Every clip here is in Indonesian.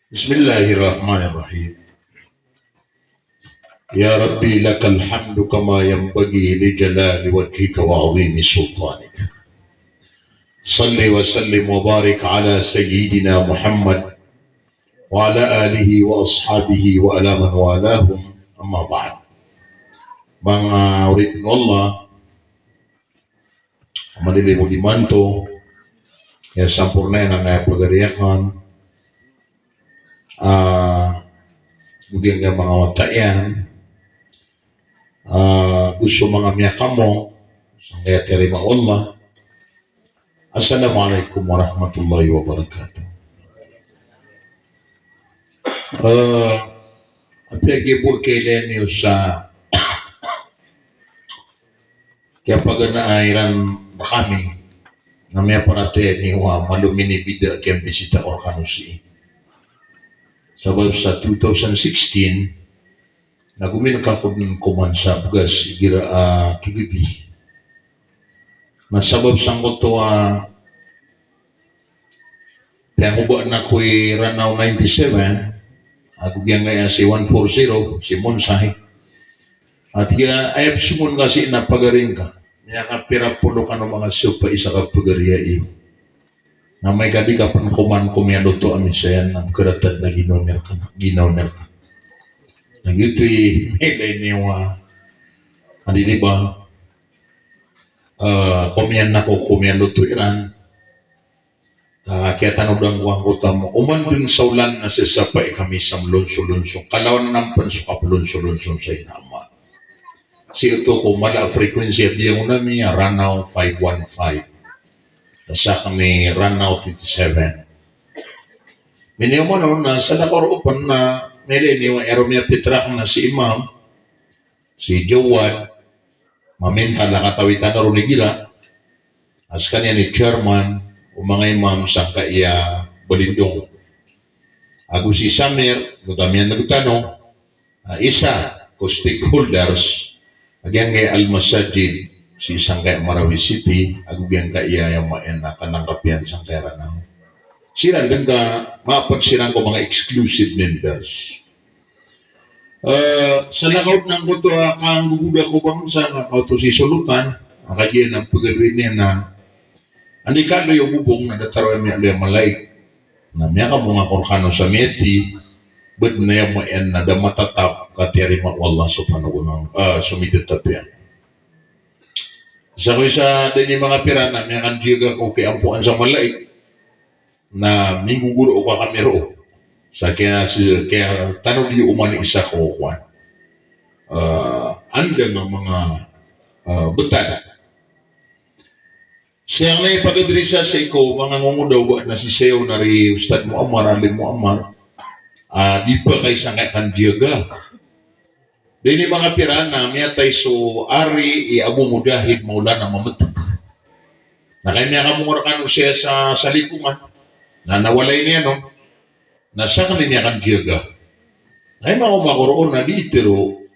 بسم الله الرحمن الرحيم. يا ربي لك الحمد كما ينبغي لجلال وجهك وعظيم سلطانك. صل وسلم وبارك على سيدنا محمد وعلى آله وأصحابه وعلى من والاهم. أما بعد. Mga urit Allah, manili mo dimanto, ya sampurna na nga pagariyakan, bugyan nga mga watayan, gusto mga miyakamo, kaya terima Allah. Assalamualaikum warahmatullahi wabarakatuh. Apyagi po kailan niyo sa kaya pag naairan kami na may parate niyo malumini bida kaya bisita ko kanusi. Sabab sa 2016 nagumin ka kung kuman sa bugas igira kigipi. Nasabab sang ko to kaya ko na ko'y Ranaw 97 ako biyang nga si 140 si Monsahe at kaya ayap sumun kasi na pagaring ka niya ka pirapulo ka ng mga supa isa ka pagariya iyo na may kadi ka pan kuman kumiyado to amin sayan na karatad na ginomer ka nagyuto'y may niyo hindi di ba kumiyan na ko kumiyado to Iran. Kaya tanong ko ang utang mo, uman din sa ulan na sasapay kami sa lunso-lunso. Kalawan na ng panso ka lunso-lunso sa inama. Si ito ko mala frequency at yung nami, Ranaw 515. Nasa kami Ranaw 27. Minyo mo no, nasa nakoropan na niliniwa Eromia Petrak na si Imam, si Jawad, maminta nakatawitan na runigila, as kanya ni Chairman, o mga imam sa kaya balindong. Ako si Samir, nagdamihan nagtanong, isa ko stakeholders, agyan kay Al-Masajid, si isang kaya Marawi City, ako biyan kaya yung maen na kanangkapian sa kaya Ranaw. Sila din ka, mapagsilang ko mga exclusive members. Sa lakaw ng ko to, kang guguda ko bang sa kauto si Sulutan, kaya ng pagawin niya na andi ka lo yung bubong na dataroy mi ali malay na miya ka mga korkano sa meti bud na yung mayan na damatatap katiyari ma Allah subhanahu wa ta'ala sumitit tapyan sa ko sa dini mga pirana miya kan jiga ko kay ampuan sa malay na minguguro ko kami ro sa kaya tanong di umani isa ko kwan anda ng mga betad. Siyang na ipagadrisa sa ikaw, mga ngungudaw na si Seo na rin Ustad Muammar, Alim Muammar, di pa kay sangay kandiyaga. Dini mga pirana, miyatay so ari, Abu Mujahid, maula na mamatag. Na kaya niya kamungarakan siya sa lipungan, na nawalay niya, no? Nasa kanina kandiyaga. Ay mga umakoroon na dito,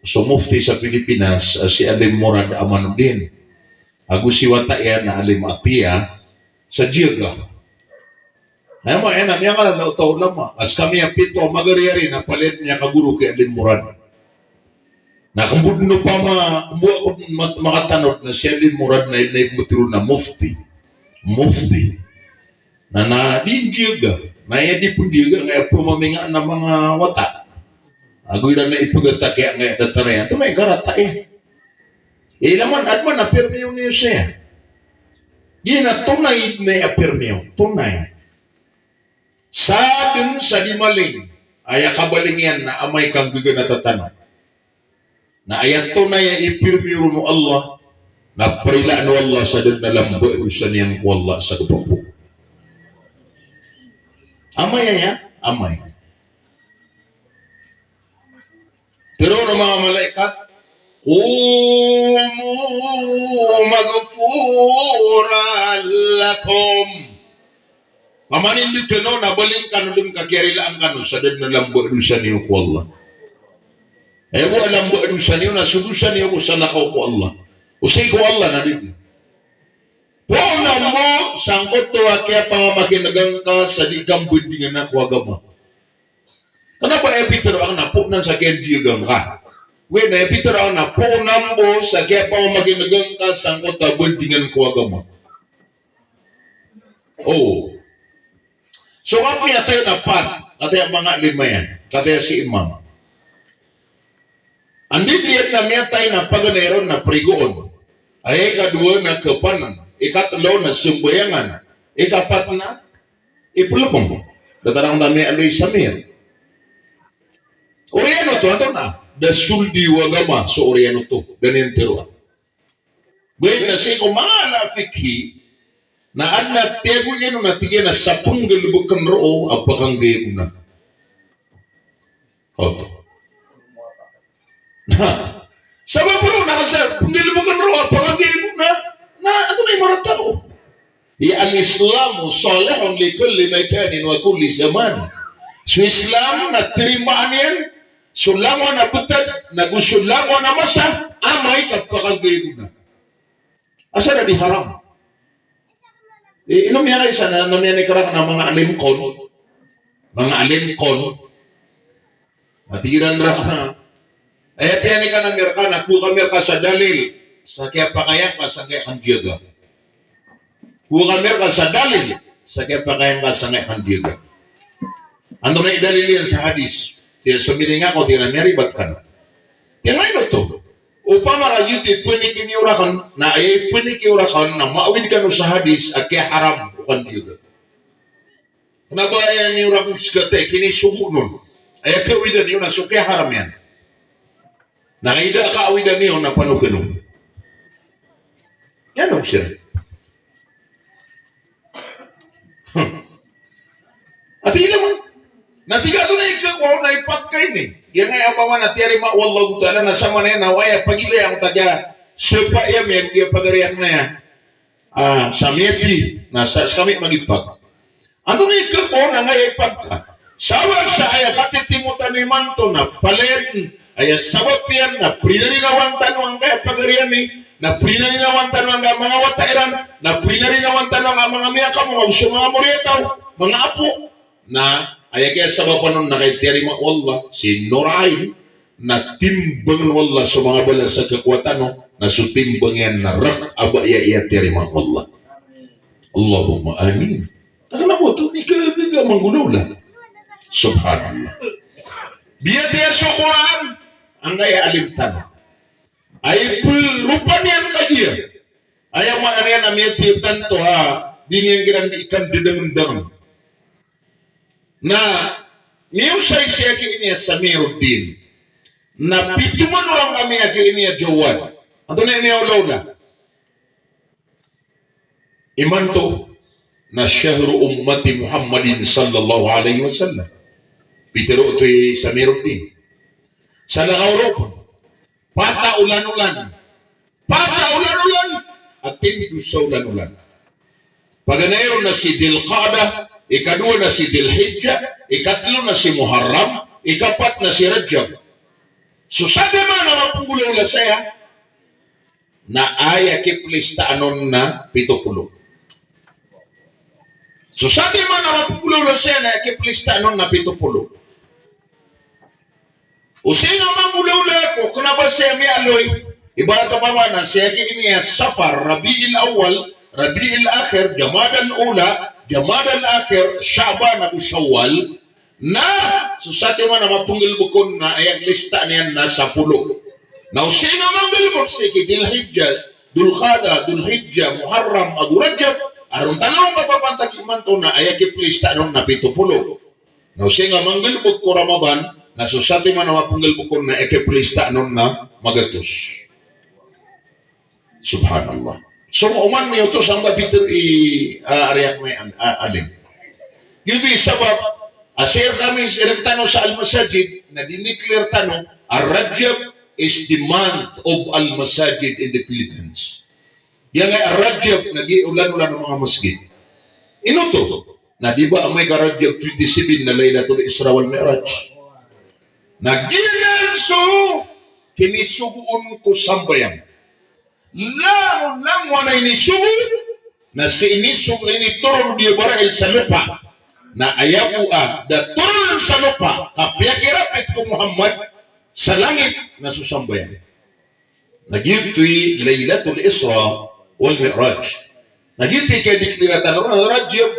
so mufti sa Pilipinas, si Alim Murad Amanuddin. Ako si Wataya na Alim Apia sa Jiaga. Ay mo, enam niya ka na taon lama. As kami ang pito, magariyari na palit niya kaguro kay Alim Murad. Nakambudno pa makatanot na si Alim Murad na inayimutiro na mufti. Mufti. Na din Jiaga. Na di pun Jiaga ngayon pumaminga ng mga wata. Agoy na ipagata kaya ngayon datarayan. Ito may garata eh. Laman adman apirmiyo niyo siya. Gina tunay na apirmiyo. Tunay. Sa dun sa dimaling, ay kabalingyan na amay kang gaganatatano. Na ayat tunay ay ipirmiyo no Allah, na parila no Allah sa dun na lambo sa niyang wala sa gupapo. Amay ya? Amay. Pero ng mga malaikat, Qumu magfuran lakum. Mamanin dito no, nabaling ka no dun kakirilaan ka no, sa dun na lambo sa niyo ko Allah. Eh mo lambo sa niyo, nasudusan niyo ko sa nakaw ko Allah. Usay ko Allah na dito. Puna mo, sangkot to kaya pangamakin nagang ka sa di kang budingan na ko agama. Kenapa Peter ang napo ng sakyan diyagang ka? When Peter ang napo nambo sakya pa maginagang ka sangkot tabuntingan ko agama. Oh. So apa yang tayo napan? Kataya mga lima yan. Kataya si Imam. Andi lihat namanya tayo na paganeron na prigoon. Ay kadua na kapanan. Ikatlo na sumbayangan. Ikapat na ipulupong. Datarang dami alay samir. Oriano to, ato na. Da suldi wagama so oriano to. Ganyan tiruan. Baik na siya kumala fikhi na adna tego niya na tigyan na sapung galibukan roo apakang gayon na. Oto. Nah, sabab bro nakasar galibukan roo apakang gayon na. Na ato na yung mga tao. Al-Islamu salihun li kulli makanin wa kulli zaman. So Islam na tirimaan yan, sulamo na butad, nagusulamo na masa, amay kapakagayon na. Asa na di haram? Inom yan kayo sana, namyanikara ng mga alimkon, matigiran ra ka na. Ay, piyani ka na merka, nakukamir ka sa dalil, sa kaya pakayan ka, sa kaya kandiyaga. Kukamir ka sa dalil, sa kaya pakayan ka, sa kaya kandiyaga. Ano na idalil yan sa hadis? Tiyan sumiling ako, tiyan na meribat ka na. Tiyan ngayon ito. Upama ka yuti, punikiniurakan, na ay punikiurakan, na maawid ka no sa hadis, at kaya haram, bukan diyo. Kenapa yan niurakang sigate, kinisuko nun. Ay kawidan yun, na so kaya haram yan. Nakaida ka awidan niyo, na panukanon. Yan ang siya. At ilaman, natiga to na ikaw, na ipatkain eh. Yan nga apa man natiyari ma wallahu ta'ala na sama na yan nawaya pagila ang taga sepa ya men dia pagarian na ya samyeti na sa kami magipag ano ni ko na nga ipagka sawa sa aya katitimutan ni manto na palen aya sabab yan na prinarinawantan ang kaya pagarian ni na prinarinawantan ang mga watairan na prinarinawantan ang mga miyaka mga mga murietaw mga apo na ay kaya sababan nun nakaitiyari mga Allah si Norain na timbangan Allah sa mga bala sa kakuatan no, na sutimbang yan na rak abaya iyatiyari mga Allah. Allahumma amin. Takana mo ito, ika manggulaw lang. Subhanallah. Biya diya sa Quran ang kaya alimtan. Ay rupan yan kajiya. Ay ang mga yan amiyatiyar tanto ha. Di niyan girang ikan didangan-dangan. Na ngayon sa siya ini Samiruddin na pituman orang kami ini Jawan atau na ini Lola iman to na syahru ummati Muhammadin sallallahu alaihi wasallam pitero to Samiruddin sa Europe pata ulan-ulan at tindu sa ulan-ulan paganayon na si Dilqadah ikadua na si Dhul-Hijjah, ikatlo na si Muharram, ikapat na si Rajab. So sa naman na mapunggulaw na saya, na aya kiplista anon na 70. So sa naman na mapunggulaw na saya, na kiplista anon na 70. Usay nga manggulaw na ako, kung ba siya may aloy, ibarat pa man na siya kiniya Safar, Rabi'il Awal, Rabi'il Akhir, Jamad al-Ula, Jamad al-Akhir, Syaban at Syawal na susati man na mapunggil bukon na ayang lista niyan na 10. Now siya nga manggil bukon si Dhul-Hijjah, Dhul-Qa'dah, Dhul-Hijjah, Muharram, Abu Rajab, aron talong kapapantakiman to na ayang kiplista nun na 70. Now siya nga manggil bukon Ramadan na susati man na mapunggil bukon na ikiplista nun na magatus. Subhanallah. So uman mo ito sa mga Peter ariyak may alim. Yun yung sabab, asir kami tano sa Al-Masajid na dineclare tano, Ar-Rajab is the month of Al-Masajid in the Philippines. Yan nga Ar-Rajab, nag-iulan-ulan ng mga masjid. Inuto, na di ba ang may Rajab 27 na Laylatul Isra wal Mi'raj? Nag-ilanso, kinisuguon ko sambayang. Lang wana inisugod na si inisugod ini turun dia barahil sa lupa na ayaw da turun Susunod sa lupa, kapya kirapit ko Muhammad, sa langit na susambayan. Nagyutoy Laylatul Isra wal Mi'raj. Nagyutoy kaya dikilatan Rajab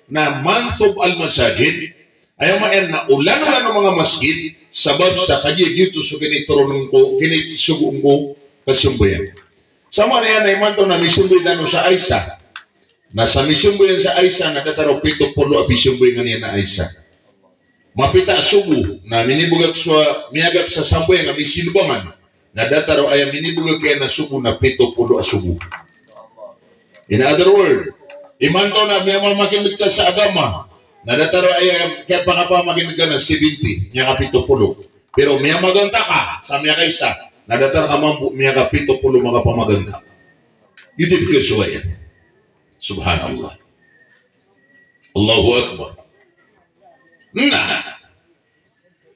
na month of al-masajid, ayaw maen na ulan-ulan ng mga masjid, sabab sa kaya dito so kiniturunong ko, kinitisugung ko kasumbayan. Sama na yan ay manto na misumbayan sa Aisha. Nasa misumbayan sa Aisha, nagataraw 70 abisumbayan niya na Aisha. Mapita subu na minibugak sa miyagak sa samboy nga misinubangan na dataro ay minibugak kaya na subu na 70 asubu. In other word, imanto na may makinig ka sa agama na dataro ay kaya pa nga pa makinig ka na 70 niya ka 70. Pero may maganta ka sa miya kaysa na dataro ka mambu miya ka 70 mga pamaganta. Yun din kasuwayan. Subhanallah. Allahu Akbar. Nah,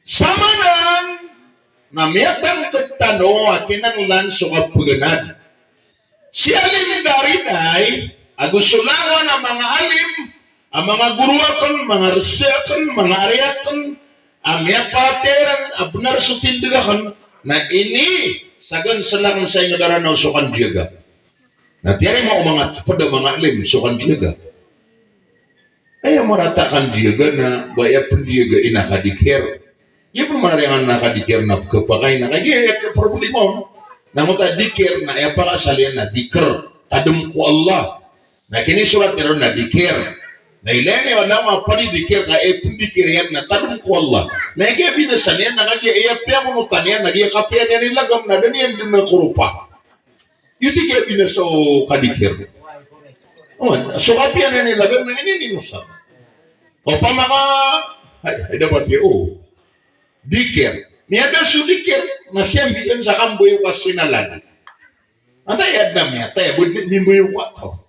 sama na miyatang katano at kinanglan so kapuganad. Si alim darinay, agusulangan ang mga alim, ang mga guruakan, mga resyakan, mga ariakan, ang miyapateran, abnar so tindigakan, na ini sagan salang sa inyo daranaw so kandiyaga. Na tiyari mo mga pada mga alim so kandiyaga. Ay meratakan dia na baya pun dia inakadikir. Ia pun yang nakadikir na kepakai na kaya ke problemon. Namun tadikir na apa asalian na dikir tadum ku Allah. Na kini surat meron na dikir. Na ilani wala ma padi dikir ka pun dikir yan na tadum ku Allah. Na kaya binasalian na kaya iya pia munutanian na kaya kapia niya nilagam na dan yan din na kurupa. Yuti kaya binaso kadikir. So kapia na nilagam na ini ninusak. O pa mga ay dapat yun dikir miyada su dikir masyambian sa kamboy kas sinalan antay adna miya tayo mimboy wataw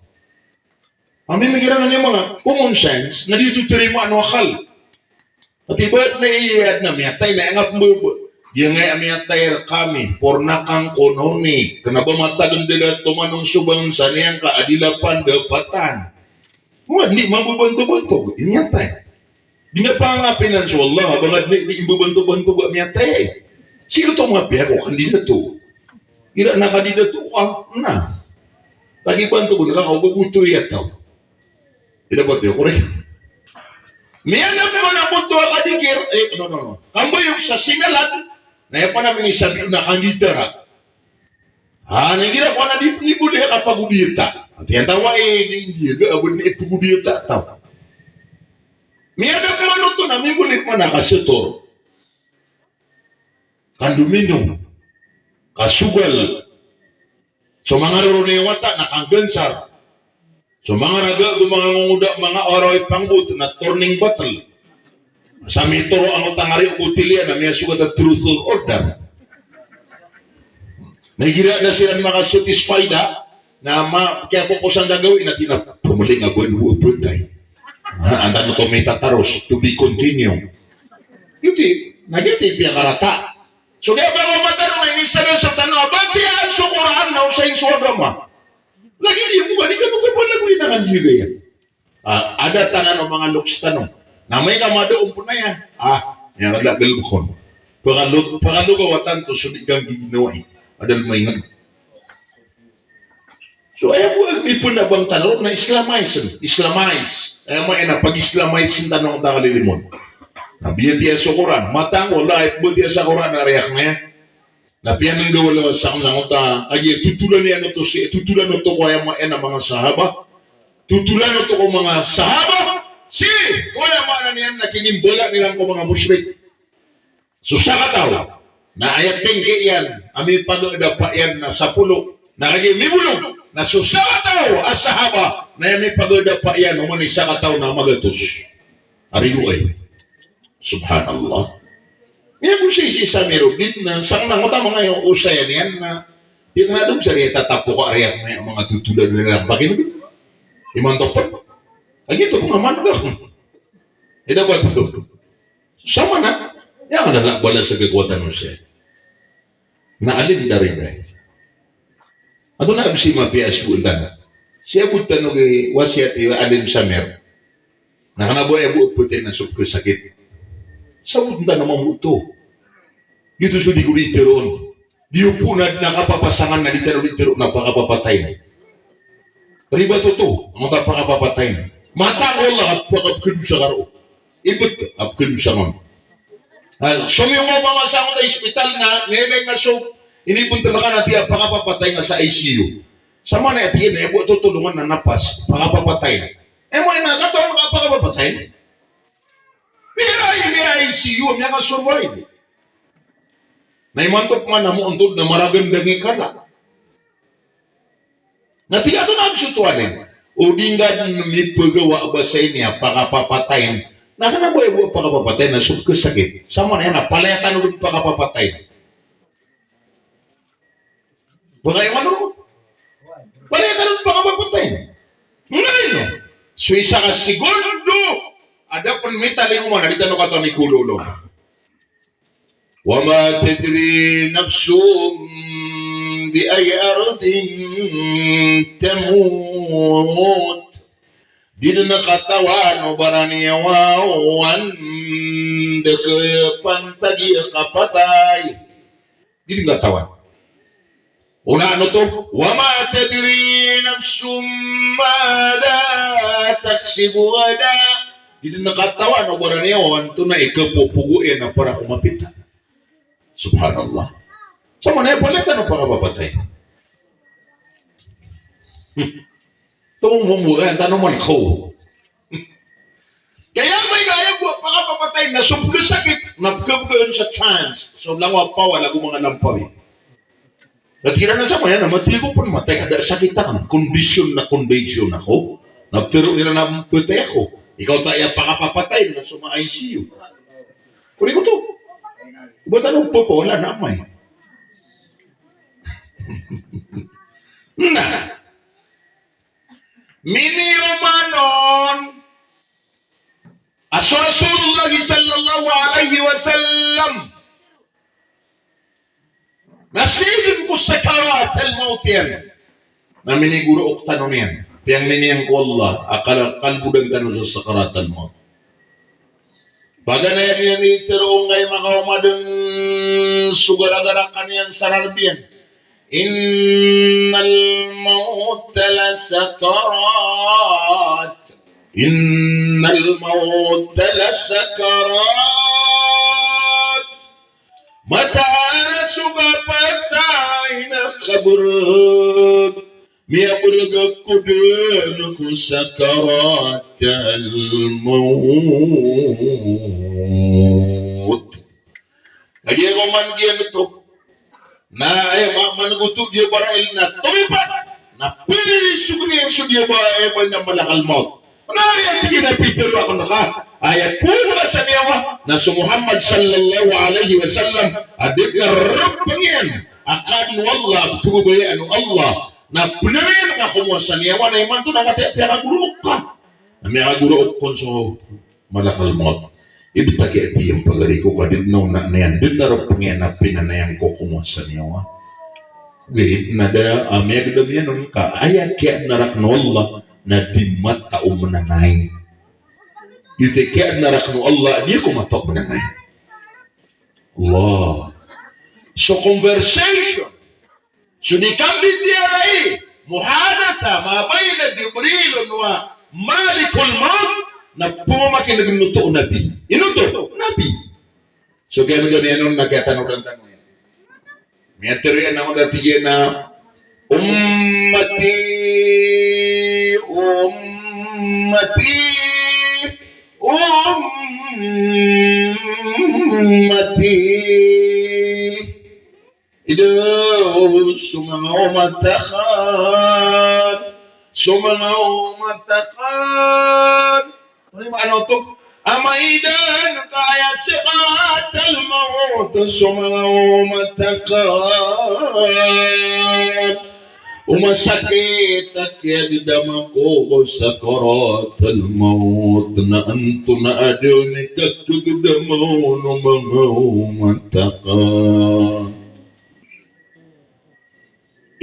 amin nagira na niya mga common sense na dito terima ano akal at iba't na iyad na miya tayo na angap mo yung ngay miya tayo kami pornakang kononi kenapa matagan dila tumanong subang sa niyang kaadilapan dapatan hindi mabubantu-bantu, inyatay. Di nga pa nga pinanso Allah, bangad di imbubantu-bantu ba miyatay. Sino ito mga pero kandidato? Ira na kandidato ka, na. Tagibantu ko, nakakabubuto yataw. Ida ba ito, correct? Miyanap mo na buto ka dikir, no. Kambo yung sa sinalat, na yung pa namin isabi na kandidara. Nangira ko na di boleh kapag ubiyata. At yan tawa di India, abon na ipugubiyata taw. Miyada ko ano to na, may bulit mo na kasutor. Kanduminong, kasugal. So mga roro na yung wata, nakanggansar. So mga raga, mga nguda, mga oray pangbut na turning battle. Sa mitoro ang utangari utilian na may sugat at truthful order. Nagira na sila mga satisfied na kaya po saan gagawin natin na pumaling ako and huwag anda mo to may tataros to be continue. Yuti, nagyati piya karata. So kaya ba kung matanong ay nisagal sa tanong, ba't yan sukuraan na usahin suagama? Lagi niyo po, di ka nung kapalaguin na kandiga yan. Ada tanan ng mga luks tanong, na may kamadoon po na yan. Yan kadagal mo kon. Pagkalugawatan to, sulit kang giginawa. Adal may nga. So ayaw po, may po na bang tanong na Islamize. Ayaw mo na pag-Islamize yung tanong na kalilimon. Nabiyan diya sa Quran. Matang wala, ipo diya sa Quran, nariyak na yan. Napiyan ng gawala sa kanang ta, kaya tutulan niya na to tutulan na to kaya na mga sahaba. Tutulan na to ko mga sahaba. Kaya maana niyan na kinimbala nilang ko mga musyrik. So sa kataw, na ayat tinggi yan, amin pag-ada pa yan na sa pulo, na kaya may bulog, na susataw as sahaba, na yan may pag-ada pa yan, umani sa kataw na magatos. Ariyo ay, subhanallah. Yan po si Samirudin na sang nangutama ngayon usayan yan na di na doon siya tatapo ko ariyak na mga tutulan nila. Bakit na dito? Imantok pa. Ay ito mga mandag. Ito ba ito? Sama na. Yan ka na wala sa gagawatan mo siya. Naalin na rin dahil. Ato na si Mapias Bundan. Siya po tanong kay Wasyat Alim Samer. Nakanabuhay po putin na sakit. Sabut na naman ito. Gitu so di ko diteron. Di upo na nakapapasangan na ditero na pakapapatay. Riba to, ang pakapapatay na. Matangol lang at pakapkinu sa karo. Ibut apkinu sa ngon. Sumyo mo mga sa akong hospital na, nilay nga so, inipun talaga na tiya pakapapatay nga sa ICU. Sama na itiyan na, ibu tutulungan na napas, pakapapatay. Mo na nakataon na pakapapatay. May ICU, may nga survive. Naimantok man na mo untod na maragandang ikala. Natiya ito na absutuanin. O di nga may pagawa ba sa inya, pakapapatayin. Nakanaboy mo pakapapatayin na sakit. Sama na yan, palayatan ulit pakapapatayin. Baka yung ano? Palayatan ulit pakapapatayin. Ngayon, so isa ka segundo, ada pun mitaling mo, narita no kato ni Kulolo. وَمَا تَدْرِي نَفْسٌ بِأَيِّ أَرْضٍ تَمُوتُ. Di na katawan o baraniyawan pantagi kapatay. Di na katawan. Una ano to? وَمَا تَدْرِي نَفْسٌ مَاذَا تَكْسِبُ غَدًا. Di na katawan o baraniyawan to na ikapupuguin na para kumapita. Subhanallah. Sama na pala tanong pakapapatay. Itong mumuha, tanong mo ko. Kaya may gaya po, pakapapatay na subkasakit, napkabgaan sa chance. So lang pa, wala ko mga nampawi. At kira na sa mga na matigo po matay, ada sakitan, kondisyon ako. Nagtiro nila na patay ako. Ikaw tayo pakapapatay na sa mga ICU. Kuri ko to. Ba't anong po wala na may? Nah, mini Romanon Rasulullah sallallahu alaihi wasallam nasilin ko sakarat al-maut yan na miniguro ok tanong yan piyang miniyang ko Allah kalbudan tanong sa sakarat al-maut. Baga na yan itiro ngay mga umadang sugara-garakan yan sa narbiyan. Innal mauta la sakarat. Innal mauta la sakarat. Mata sugapatay na kaburag. Miya burga kudin ko sakarat al-maut. Lagi ko man giyan ito. Na manugutok dia para na tumipat. Na pili sugni ang sugya ba na malakal maut. Manari ang na Peter ako naka. Ayat puna sa niyawa na si Muhammad sallallahu alaihi wasallam adik na rabangyan. Akan wallah tububayan Allah. Na punarin ka kumuasa niya, wala yung manto nakatiyang guru ka. Na may guru ko so malakal mo. Ibig pag-iati yung pagari ko kadid na yan. Din na rin pangyanapin na yan ko kumuasa niya. Wait, na dara, may agdam yan nun ka. Ayat kaya narak na Allah na di matao mananay. Ito kaya narak na Allah, di ko matao mananay. Allah. So conversation. So di kambit dia rai muhadatha ma bayna Jibril wa Malikul Maut na pumakin nagnuto nabi. Inuto nabi. So kaya ganyan nung nagtatanong yan. May teori na ako dati na ummati Ido sumangaw matakan ano yung ano ito? Amaidan kaya sikat al-maut sumangaw matakan umasakit at yagdama ko sa karat al-maut na anto na adyo ni katugdamaw ng mga matakan.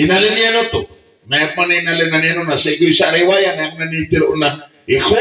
Inalin niya to. May paninalin na niya na sa igoy sa riwaya na nanitiro na Ikhwani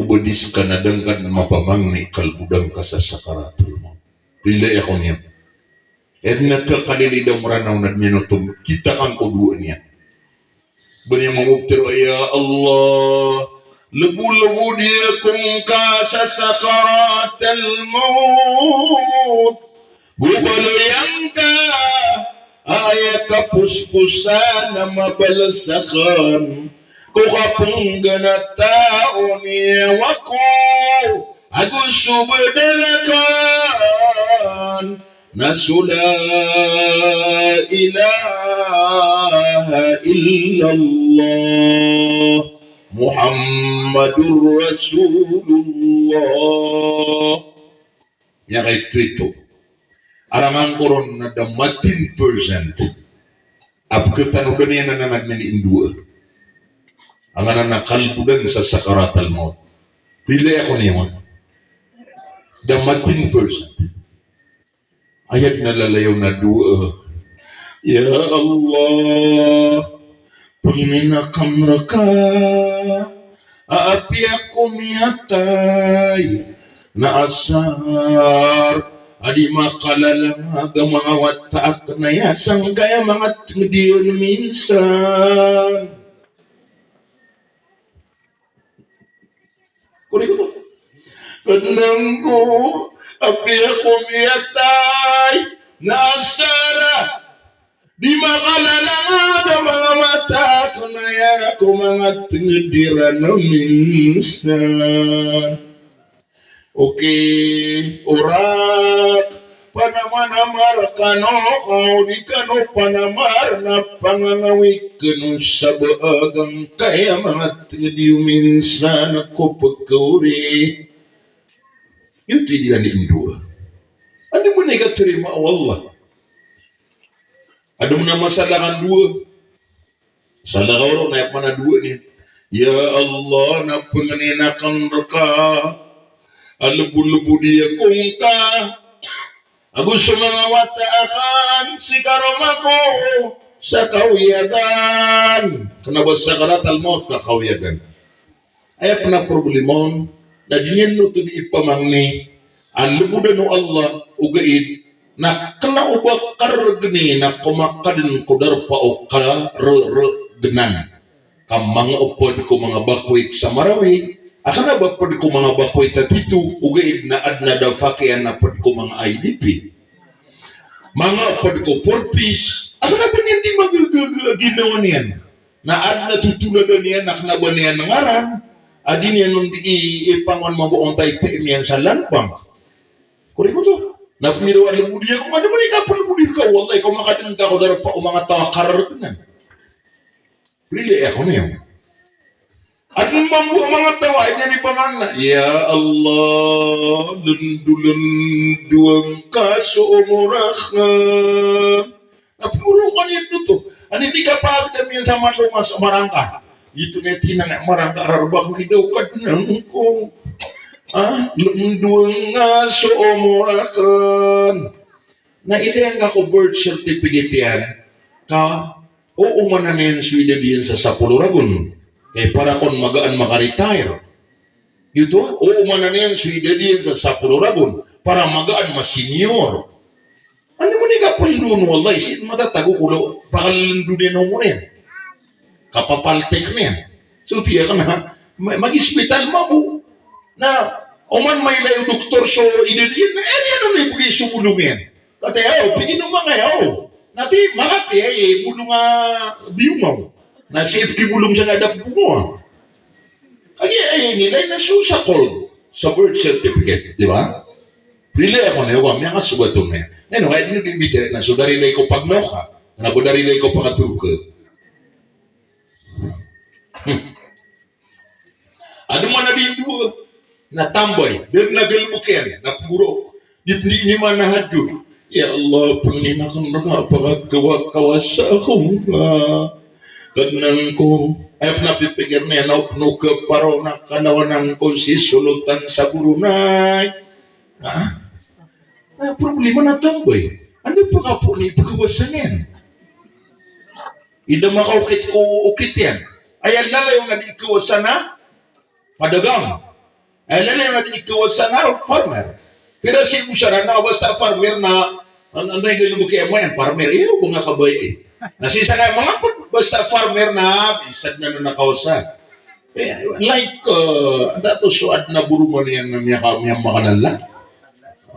Ubadis ka na dangkan mapamangni kalbudang ka sa sakaratul maut. Pila ako niya. Nagkakalilidaw maranaw na minutum. Kita kang kuduan niya. Bani menguktir ya Allah. Lebu-lebu dia kung ka sa sakaratul maut. Bubalayang ka. Ay kapuspusan na mabalasakan. Kukapong ganatao niya wako agus subadalakan nasula ilaha illallah Muhammadur Rasulullah. Yang itu arangan koron na damatin percent apketan udah niya nananag na ni Indua ang anak kalbudan sa sakaratal maut. Pili ako niya. Damatin percent. Ayat na lalayaw na dua. Ya Allah, Panginakam raka, aapi ako miyatay, naasar, adi makalalaga mga wataak na yasang kaya mga diyon minsan. Kuri ko to. Kanang ko, api ako miyatay, naasara, di makalalaga mga mata kunaya ko mga tingidiran na minsan. Okay, orak, panamanamar kano, kau di kano panamar na pangangawik kano sa baagang kaya mga tingidiw minsan ako pagkauri. Yun tidak diindu. Ano mo na ikaterima Allah? Ada na masalahan dua. Salah orang naik mana dua ni? Ya Allah, na pengenakan reka, alebu-lebu dia kongka. Aku semangawata akan si karomako sa kawiyagan. Kenapa sakarat al-maut ka kawiyagan? Ay pernah problemon na dinyan no to di ipamangni. Alebu danu Allah ugaid na kena ubakar geni na kumakadin kudar pa o kala genan kamang upod ko mga bakwit sa marawi akan na bapod ko mga bakwit at ito ugaid na adna da fakyan na pod ko mga IDP mga upod ko purpose akan na ba niyan di magaginawa niyan na adna tutuladan niyan naknaban niyan ng aran adin niyan nung di ipangon mabuong tayo yan sa landbank kuri ko to na pumirawan ng budi ako, ano man ikapal budi ka, wallahi, kung makatinan ka ako darap pa mga tawakarar Pili ako na yun. At nung mambu ang mga tawa, ay niya pangan na, Ya Allah, lundu-lundu ang kaso umurakan. Napuro ka niya to. Ano hindi ka pa namin sa malungas marangka. Ito na tinang marangka, ararbak na daw ka ng ko. Lunduang nga so umurakan. Na ilang ako birth certificate yan, ka, oo man na yan swida diyan sa Sapuluragon. Kaya para kung magaan makaretire. Ito, oo man na yan swida diyan sa Sapuluragon. Para magaan masinyor. Ano mo ni kapalun, wallahi, sin matatago ko, pakalindu din mo rin. Kapapaltek na yan. So, tiya ka na, mag-hospital mo. Na oman may layo doktor so ididin na ano na ibigay sumulong yan. Kati ayaw, pigin mo mga ayaw. Nati makati ay bulong biyo mo. Na safe ki bulong sa kadap mo. Kaya ay nilay na susakol sa birth certificate, di ba? Pili ako na yung mga subatong na yan. Ngayon, kahit nyo din na sudarilay ko pagnoka, na budarilay ko pangatuka. Ano man na din doon? Natambay, dan nagalbukin, napuro, hindi ni man nahadyo. Ya Allah, panginakan na pagkawa-kawas ako nga. Kadnang ko, ay napipigir na yan, upno ka paro na kanawanan ko si sulutan sa burunay. Problema na tambay. Ano pa nga po ni pagkawasan yan? Ida makaukit ko ukit yan. Ayan na yung nag-ikawasan na padagang. Ay lalo na ikawasan na farmer. Pero si Usara na basta farmer na ang may gulubukay mo yan, farmer, bunga kabay eh. Nasisa na mga basta farmer na isad na nakawasa. Like, dato suad na buruman yan na miyang makanala.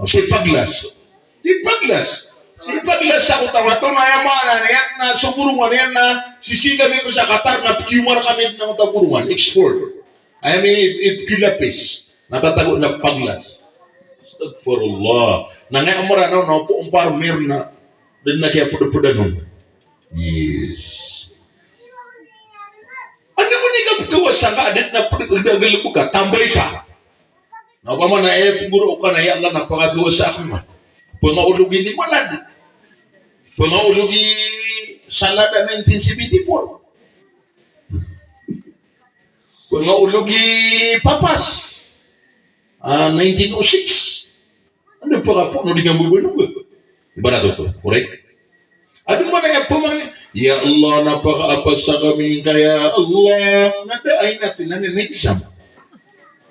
Si Paglas. Si Paglas ako tawa. Ito na yung mga na yan na suburuman yan na sisika mo sa Qatar na kiwar kami ng taburuman, export. I mean, if kilapis. Natatago na Paglas. Astagfirullah. Nangay amara na po ang farmer na din na kaya puda-puda nun. Yes. Ano mo ni kapkawasan ka din na puda-puda ka, tambay ka. Napaman na puguro ka na yan lang na pangagawasan ka. Pangaulugi ni Manad. Pangaulugi Salada 1974. Pangaulugi Papas. 1906. Ano pa ka po? Ano di nga bubunog? Diba na to? Correct? Aduh mana yang pemang ya Allah napaka apa sa kami kaya Allah nada ay natin na ninisam.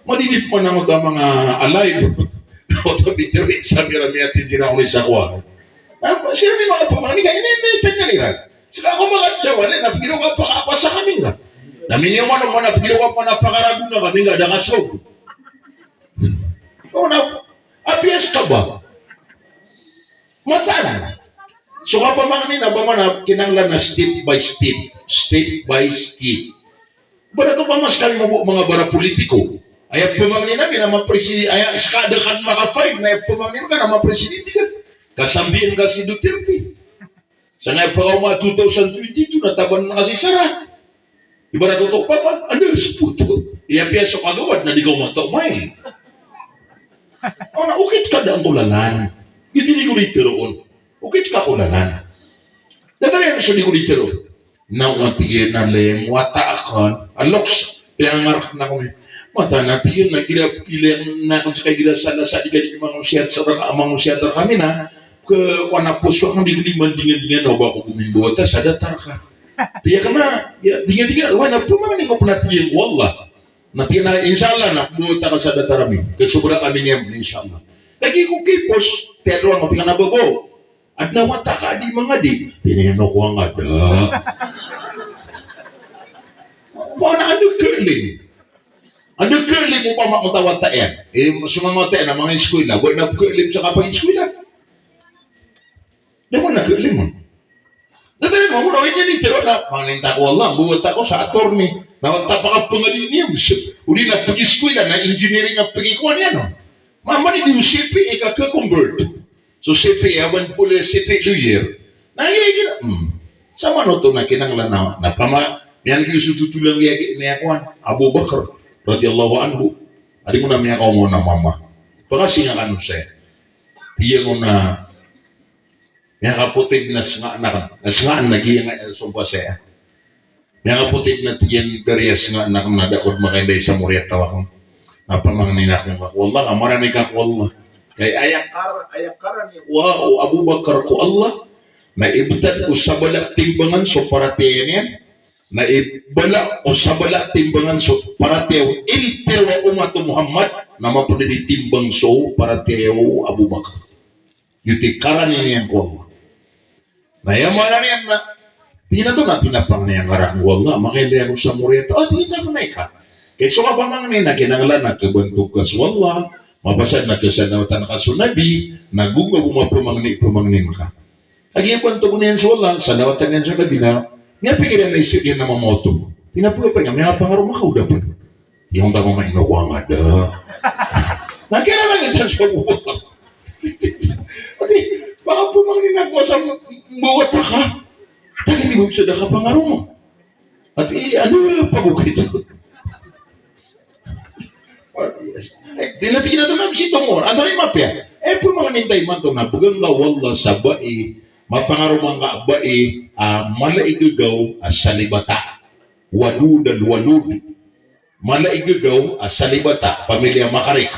Madidip mo na mo mga alay. Oto bitiro sa mirami at tinjina ulit sa kuwan. Sila may mga pamang ni kaya ninitan na nila. Saka ako mga jawan na pagiro ka pa apa sa kami nga. Namin yung manong mana pagiro ka pa napakarago na kami nga nakasog. O na, apiyas ka ba? Matan. So kapag mga nina ba man kinanglan na step by step. Bada ito pa mas kami mga bara politiko. Ay pamangnin namin na mapresidi, ay kada kan maka-five na pamangnin ka na mapresidente ka. Kasambihin ka si Duterte. Sana pa ka mga 2022 nataban na kasi Sara. Iba na tutok pa ba? Ano sa puto? Iya piyaso kagawad na di ka matomay. O na ukit ka da ang kulalan. Hindi ko dito roon. Ukit ka kulalan. Datari ano sa di ko dito roon. Naungatigin na lem, wata akon, aloks, piangar na kami. Mata natin yun, nagkirap kilang na kung sa kaya sana sa di manusia kami na, wana puso ang di mandingan-dingan o ba ko bumibuota sa datar ka. Tiya ka na, dingan-dingan, wana po mga ko panatiyang wallah. Natiyan na, inshallah, na buota ka sa datar kami. Kasubra kami niya, inshallah. Kaya kung kipos, telo ang matingan na bago. At nawata ka di mga di, tinino ko ang ada. Mana ada curling. Ada curling mo pa makutawata yan. Sumangote na mga eskwela, buwan na curling sa kapag eskwela. Naman na curling mo. Dadarin mo, muna niya dito na, manginta ko Allah, buwat ako sa attorney. Nawata pa ka pangalinium. Uli na pag-eskwela na engineering ang pag-ikuan yan. Mama ni di UCP, ika-convert. So CP, awan pula CP lawyer. Nagiging sama no to na kinanglan na pama yan kisututulang niya kuan Abu Bakar radhiyallahu anhu. Adi mo na miya mo na mama. Pagasi nga kanu saya. Tiya mo na miya kaputig na sngaan lagi nga sumpa saya. Miya kaputig na tiyan garias nga anak na daod makinday sa muriat tawak. Napamang nina kong wallah amara ni ka wallah. Kay ayakara ni wow Abu Bakar ko Allah na ibutad ko sa balak timbangan so para tiyan na ibala o sa balak timbangan so para tiyaw inter wa umat Muhammad na mapunid timbang so para tiyaw Abu Bakar yuti karan niya ko Allah na yamara niya na tina to na tinapang niya karang wallah makilaya ko sa muriyata tingin mo na ika kay so kapamang niya na kinanglan na kabantuk kas wallah mabasad na kasanawatan ka sunabi, nagunga pumangni maka. Agi ang to niyan sa wala, sanawatan niyan sa kabila, nga pikiran na isip yan na mamoto. Tinapuga pa niya, may pangarong makauda pa. Yung tamo mainuwa nga da. Nakira lang ito sa buwan. Ati, baka pumangni na ko sa buwat ka. Taki ni Bubsa da ka pangarong mo. Ati, ano pagukit ito? Dinati na ito na bisito mo. Ano rin mapya? Po mga nintay man ito na bugang nga wala sa bae, mapangarumang nga bae, malaigagaw sa libata. Walud. Malaigagaw sa libata. Pamilya Makarik.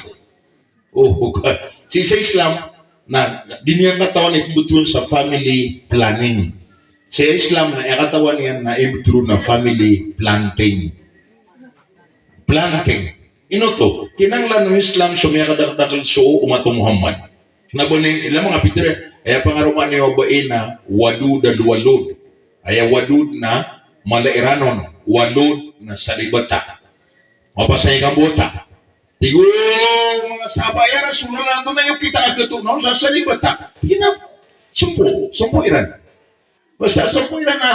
Sa Islam, na diniyang katawan ibutuan sa family planning. Sa Islam, na katawan yan na ibutuan na family planting. Inoto, kinanglan ng Islam sumaya kadakdakal so umat Muhammad. Nabunin ilang mga pitire, ay pangaruman niyo bain na walud. Ay walud na malairanon, walud na salibata. Mapasay kang bota. Tigo mga sabaya na sunalan to na yung kita agatunaw sa salibata. Sumpo iran. Basta sumpo iran na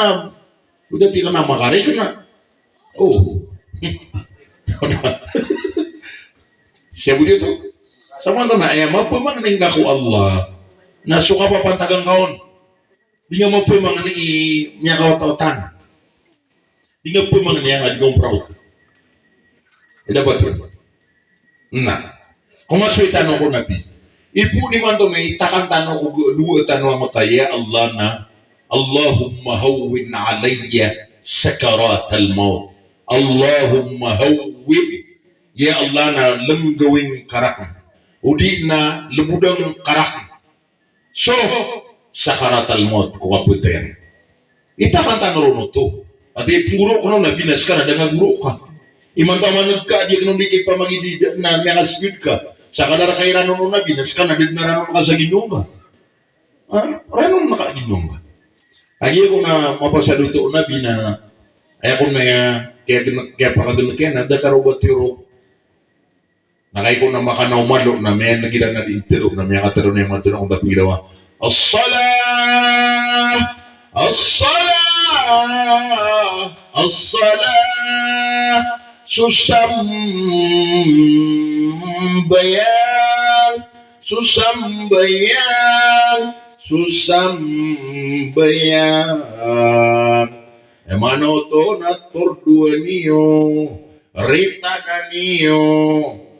udah tika na makari ka na. Siya begitu. Sama na ay mapamangning ko Allah. Nasuka pa pantagang kaon. Di nga mapamangning niya kawat-kawatan. Di nga pamangning niya nga di kong proud. Dapat yun. Nah, kung masway tanong ko nabi, ipu ni man to may takang tanong ko, dua tanong mo tayo, ya Allah na, Allahumma hawwin alayya sakarat al-maut. Allahumma hawwin ya Allah na lemgawing karak udi na lebudang karak so sakaratal maut ko kaputen. Ita kan tanuro to. Ati guro ko na binas ka na dengan guro ka. Iman taman ka di kuno dikit pa mangidi na miasgud ka. Sa kadar kairan no na binas ka na din na ka sa ginunga. Ranon naka ginunga. Agi ko na mapasaduto na bina ay ko na kaya pakadunakyan na da karobot tiro. Nakay ko na makanaw malo na may nagira na di itiro na may kataro na yung mga tinong tapilawa. As-salam! As-salam! As-salam! Susambayan! Susambayan! Susambayan! Emano to na tordua niyo, rita na niyo,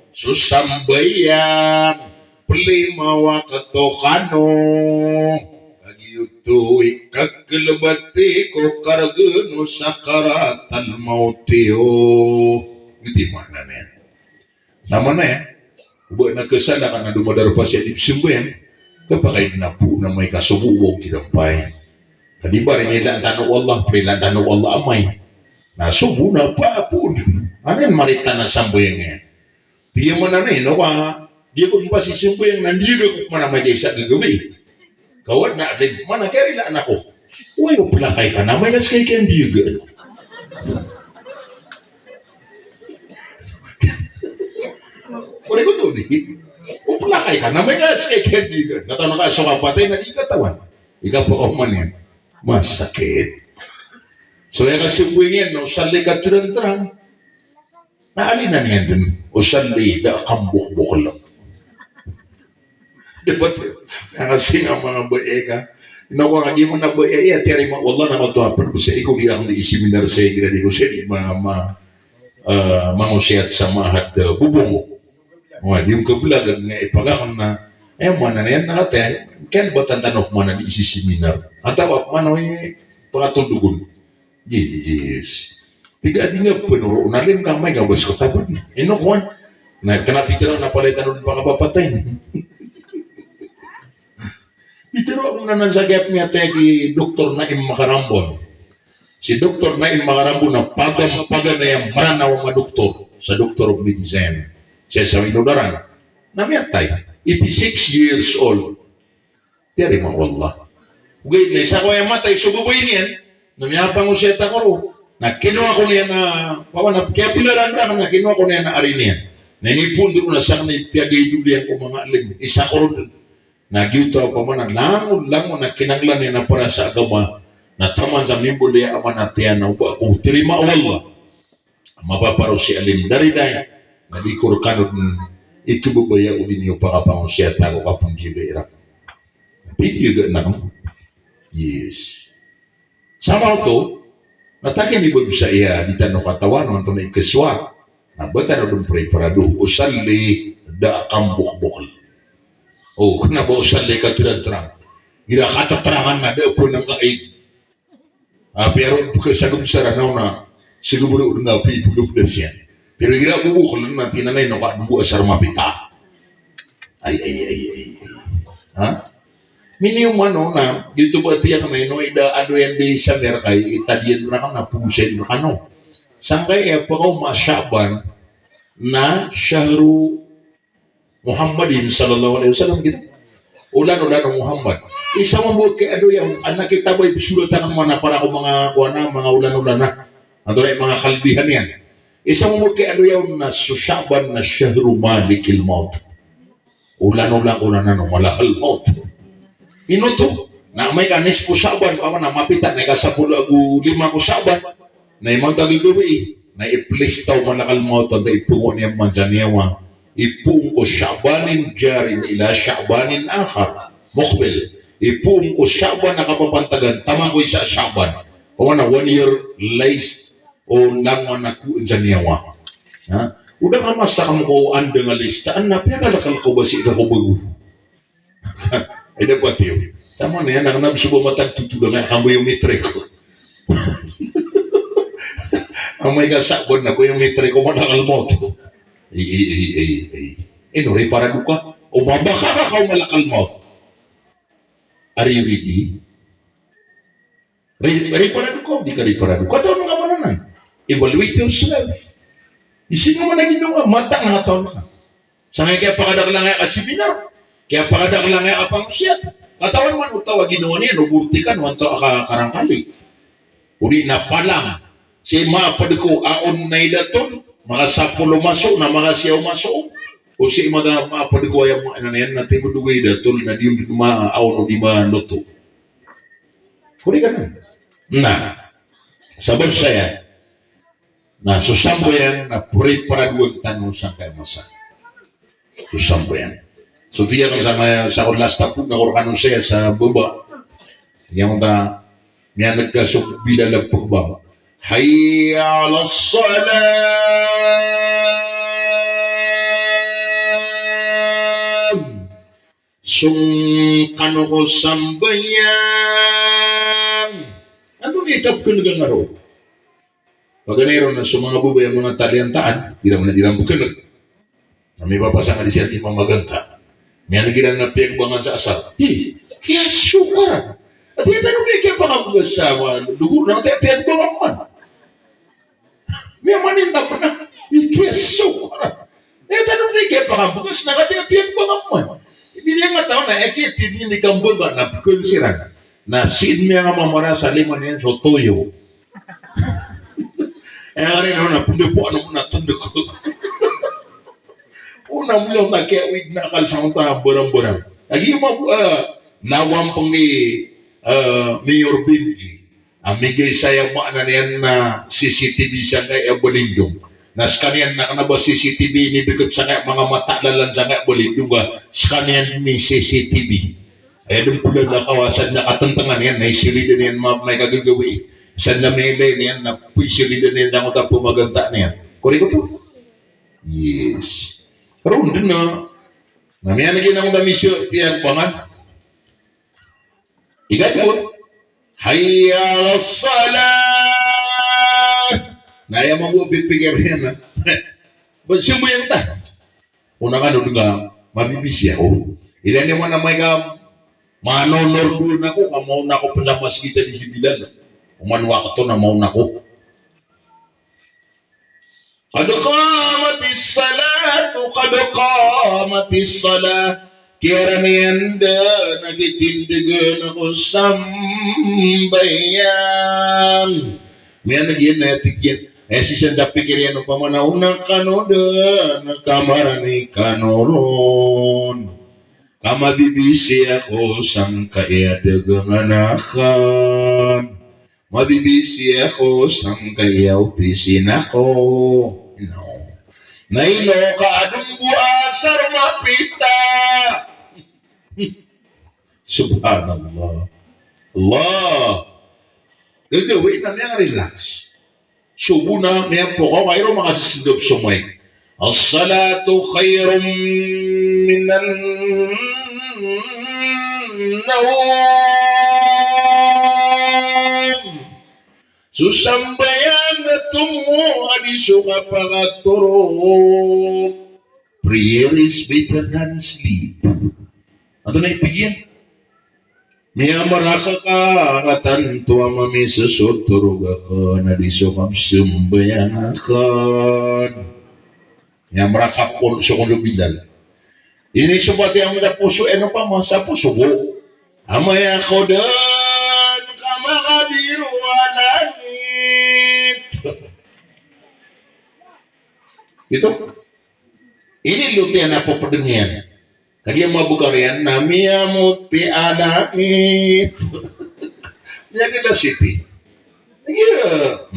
susambayan, plimawa katokano, kagyuto ikaglabati ko karagano sakaratal mautiyo. Hindi mana na yan. Sama na yan. Uba na kasala ka na dumadar pa siya ipsimbayan, kapag na po na may kasubuwag kinampay. Tadi ba rin ilan tanong Allah, ilan tanong Allah amay. Nasubo na pa po. Ano yung marita na sambayang yan? Tiya mo na rin, no? Di ko ba si sambayang nandiyo ko mana may sa gagabi. Kawad na, mana kaya ilan ako. Uy, upalakay ka na, may gas kay kandiyo. Uri ko to, di? Upalakay ka na, may gas kay kandiyo. Natanong ka sa kapatay na di katawan. Ikaw po ako man yan. Masakit. So yung kasibwing yan, no, usali ka terang-terang. Naalinan yan dun. Usali, da kambuk-buk lang. Diba? Kasi nga mga bae ka, inawa nga di mo na bae, tiyari mo, Allah naman to hapon. Kasi ikaw di lang di isiminar sa igradi ko siya, di mangusiyat sa mahad bubong. Di yung kabulagan nga ipagakon na, mana na yan nakatay, kaya ba tantanok mana di isisiminar? Atawa, mana yung pangatundugon? Yes. Tiga di nga penuro, nalim kang may gabas ko taban. Kuhan, na kanapitira na palitan nun pakapapatay. Itiro ako na nansagap niya tayo kay Dr. Naim Makarambon. Si Dr. Naim Makarambon na paga na yung maranaw mga doktor sa Doctor of Medicine. Siya sa inudaran. Namiyatay. 86 years old. Tiyari mga Allah. Ugay, isa ko yung matay, sugubay niyan. Namiyapang useta ko ro. Na kinuha ko niya na, kaya pilaran ra na kinuha ko niya na ari niya. Nanipun doon na siyang naipiyagay dulihan ko mga alim. Isa ko ro. Nagyutaw pa man, langon na kinanglan niya na para sa agama. Na taman sa mimbuli ama na tiyan na upa. Kung tirima Allah. Mapaparo si alim dari day. Nadikur kanod itu bubaya udin yung pakapang siya tago kapang jiga irak. Video ga na yes. Sama to, natakin di ba sa iya di tanong katawan ng tunay keswa. Nabata na doon preparado. Usali da kambuk-bukal. Oh, kena ba usali ka terang-terang. Gira kataterangan na da po ng kaig. Pero kasagum saranaw na siguro nga pipulog na siya. Pero gira bubukol na tinanay no kadumbu asar mapita. Ay. Ha? Minimum ano na dito ba tiyak na no ida ado yan di sa merkay itadiyan ra na pusay no kano. Sangkay pa ko masyaban na syahru Muhammadin sallallahu alaihi wasallam gitu. Ulan-ulan ng Muhammad. Isa mo kay ado yung anak kita ba isulatan mo na para ko mga kuana mga ulan-ulan na. Ato ay mga kalbihan yan. Isang mo kay ano yung nasusyaban na syahru malikil maut. Ulan-ulan na no malakal maut. Inuto na may kanis po saban pa na mapitan na kasapulo agu 5 ko saban na imang tagigawi na iplistaw malakal maut at ipungo niya manjaniyawa ipung ko syabanin jarin ila syabanin akhar mukbil ipung ko syaban na kapapantagan tamang ko isa syaban o na 1 year lace o langon na ku janiyawa ha udah ka masa kamu ko anda nga listaan na piyakal ko ba si ka ko bagu ay dapat yun tama na yan ang nabsubo matag tutulang nga kambo yung mitre ko ang may kasabon na ko yung mitre ko manakal mo ino para duka o mabaka ka malakal mo Are you ready? Riparado ko, di ka riparado. Kataon nga mananan. Evaluate yourself. Isi nga man naging nga, mata nga taon ka. Sangay kaya pakadaklang nga kasiminar. Kaya pakadaklang nga apangusiyat. Katawan man utawa ginawa niya, nuburti ka, nuwanto karangkali. Uri na palang. Si maapad ko, aon na idaton, mga sapulo maso, na mga siyaw maso. O si maapad ko, ayaw mo, ano na yan, natin mo dugay idaton, na di mo maaon o di maanoto. Uri ka na. Na, sabab saya, na susambo yan, na puri paraduan tanong sa kaya masa. Susambo yan. So tiyan kang sa last tapos na korkanon saya sa baba. Yang ta niya nagkasok bilalag pagbang. Hayya ala salam. Sung kano ko sambayan. Ano itap ko nga ro? Paganero na sa mga bubay ang mga taliantaan, hindi naman na dirang bukanag. Na may papasang di siya di mamaganta. May nagiran na piyagbangan sa asal. Kaya suka. At yung tanong niya, kaya pakabugas sa mga lugur na tayo piyagbangan man. May maninta pa na. Kaya suka. Yung tanong niya, kaya pakabugas na tayo piyagbangan man. Hindi niya nga tao na, kaya hindi kang baga na pikonsiran. Na sin niya nga mamara sa liman yan so toyo. Nga rin na pundi po ano mo natanda ko. Una mo lang na kaya wig na kalsang ta borang-borang. Lagi mo nawang pangi Mayor Benji. Amigay saya mo na yan na CCTV siya kay Abolindong. Nas kanyan na kanaba CCTV ni dekat sa mga mata lalan sa kay Abolindong ba. Kanyan ni CCTV. Ay doon pula na kawasan na katantangan yan, naisilidan yan may kagagawi. San na may line yan, na puisilidan yan na ako pumaganta na yan. Kuri ko to? Yes. Pero doon na, namiyan na ginang damisyo, piyang pangan. Igay ko, hayya ala salat. Naya mabupipigir yan, ha? Ba't siya mo yan ta? Una ka doon ka, mabibisya ko. Ilan naman na may manonor doon ako, kamaw na ako pala mas kita di sibilan. Umanwa ka to na mauna ko. Qad qamatis salatu, qad qamatis salat. Kira niyanda, nagitindigan ako sambayan. May nagyan na tigyan. Si siya dapikir yan, pamanaunang kanoda, nakamarani kanoron. Mabibisi ako sang kaya dagang anakan. Mabibisi ako sang kaya upisin ako. No. Nailo ka anong buasar mapita. Subhanallah. Allah. Gagawin na niya relax. Subo na niya po ko kayo makasisindop sumay. As-salatu khairum minan nawam. Susambayan na tumo adiso ka pagkaturo. Prayer is better than sleep. Ato na ipigyan. Miya maraka ka katanto amami susuturo ka na diso kam sumbayan akan. Miya maraka ko sa kuno bidal. Ini subati ang mga puso, ano pa mga sa puso ko? Amaya ko doon, kamakabiru langit. Ito, ini lutian apa pedengyan. Kaya mabugarian na miya muti anakit. Miya nila city. Yeah.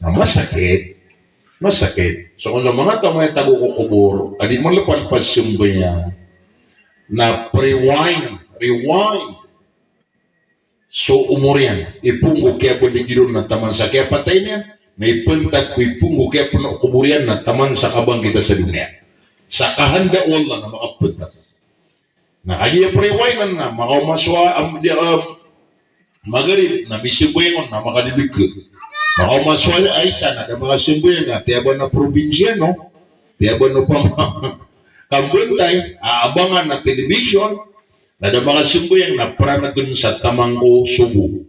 Masakit. Masakit. So kung mga tamay tagukukubur, adi mo lapalpas yung bayan na rewind. So umur yan, ipunggo kaya po digirun na taman sa kaya patay niyan, may puntag ko ipunggo kaya po na kubur yan na taman sa kabang kita sa dunia. Sa kahanda wala na makapunta. Na kaya rewind na, makamaswa magarib na misibuyengon na makadibig. Maka maswal ay sana ada mga simboyan na tiaba na probinsya no, tiaba no pa kambuntay aabangan na television Nada mga sumbayang na pranagun sa tamangko subo.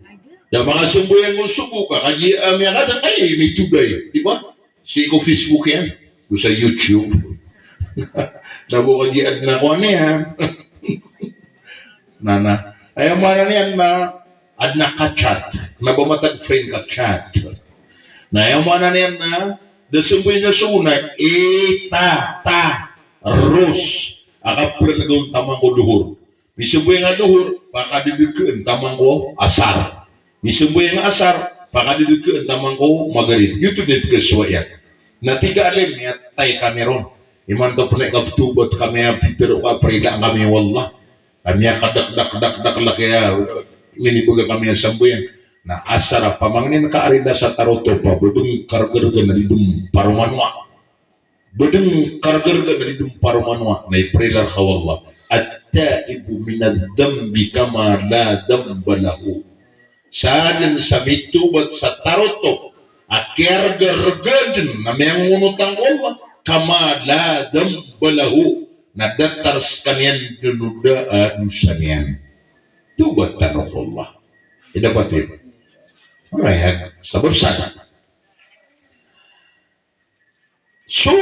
Da mga sumbayang mo subo ka, kaya may kata kayo, may tugay. Di ba? Si ko Facebook yan. Ko sa YouTube. Nabo ka di na ko niya. Nana. Ay amara niyan na adna ka-chat. Nabamatag friend ka-chat. Na ayaw niyan na da sumboy na sunay, ros. Akapre na gawin tamang ko duhur. Misumboy nga duhur, pakadidikeen tamang ko asar. Misumboy nga asar, pakadidikeen tamang ko magarib. Yuto din kaswayan. Na tiga alim, tay kami ron. Iman to punay kaptubot kami, pitero ka, prila kami, wallah. Kami kadak kaya minibuga kami ang sambuyan. Na asara pamangnin ka arida sa taroto pa, budung kargarga na didum parumanwa. Budung kargarga na didum parumanwa, na iprilar ka wallah. At-taibu minad-dambi kama la damba lahu. Sadin sa mitubat sa taroto, at kergargadin na may ngunutang Allah, kama la damba lahu, na datars kanyan dunudaan sa niyan. Tubat tanong Allah. Dapat itu. Raya sabab sana. So,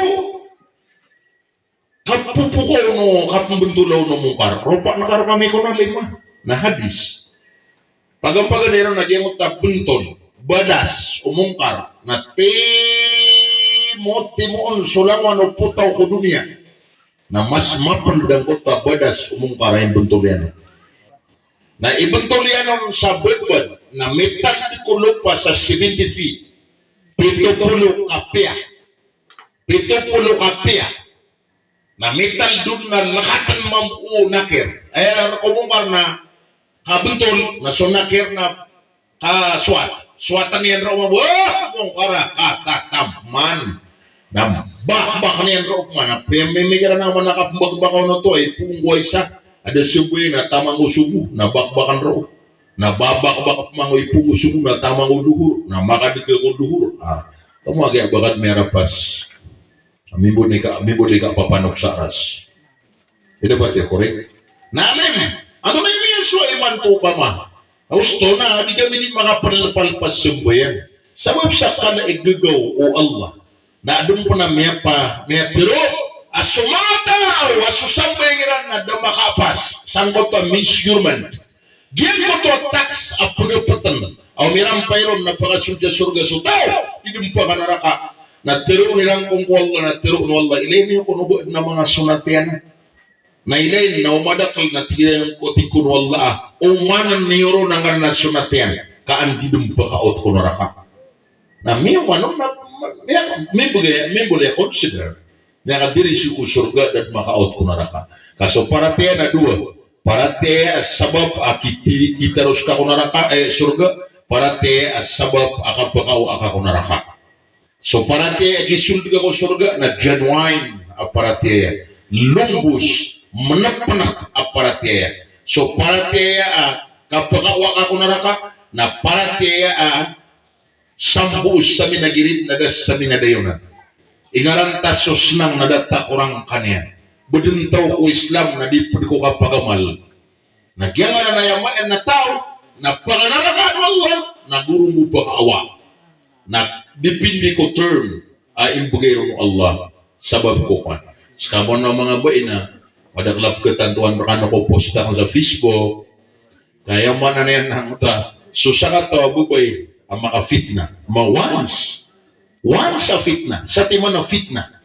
kapupuko no, kapumbentulaw no mungkar. Ropa nakar kami ko na lima. Na hadis. Pagampaganero na diyan ta buntol. Badas umungkar. Na timoon sulangan o putaw ko dunia. Na mas mapandang ko ta badas umungkar yung buntol yan. Na ibentol yan sa bedbed na metal di kulupa sa 70 feet. 70 kapya. 70 kapya. Na metal dun na lakatan mampu nakir. Ay kumungkar na kabentol na sunakir na kaswat. Swatan yan raw wah kumungkara katataman. Na bak niyan raw man. Pemimikiran naman nakapagbakaw na to ay punggoy sa ada subuh na tamang subuh na bakbakan raw. Na babak mangoy pungo subuh na tamang duhur. Na makadike ko duhur. Tumagay bagat merapas. Mimbo ni ka papanok sa aras. Ito ba tiya korek? Nalim! Ano na yung so iman to pa ma? Gusto na, di kami ni mga palpalpas sumbayan. Sabab sa ka na igagaw o Allah. Na adun po na may tiro. Asumata! Wasusambay na damakapas. Sanggot pa measurement. Diyan ko to tax at pagapatan. Aw miram payron na pakasurga-surga sutaw. Idum pa ka naraka. Natiro nilang kung Allah, natiro no Allah. Ilayin niyo kung ubod na mga sunat yan. Na ilayin na umadakal na tira yung kotikun Allah. Umanan niyo na nga na sunat yan. Kaan didum pa kaot ko naraka. Na may umano na may boleh consider. Na diri suku surga dan makaot ko naraka. Kaso para tiya na dua. Para tiya sabab kita harus ka ko naraka surga. Para tiya sabab akapakaw ako naraka. So para tiya gisul juga ko surga na genuine para tiya lumbus menepenak para tiya. So para tiya kapakaw ako naraka na para tiya sambus sa minagirit na das sa minadayunan. Ingaran tasos nang nadatta kurang kanyan. Bedentaw ko Islam na di ko kapagamal. Nagyangan na yamaan na tao na panganarakan Allah na guru mo pa kaawa. Na dipindi ko term imbugay mo Allah sabab ko kan. Sekamon na mga bayi na madaglap ketantuan berkano ko posta sa Facebook. Kaya mana na yan ang ta. Susaka to abubay ang maka fitna. Once sa fitna, sa timan na fitna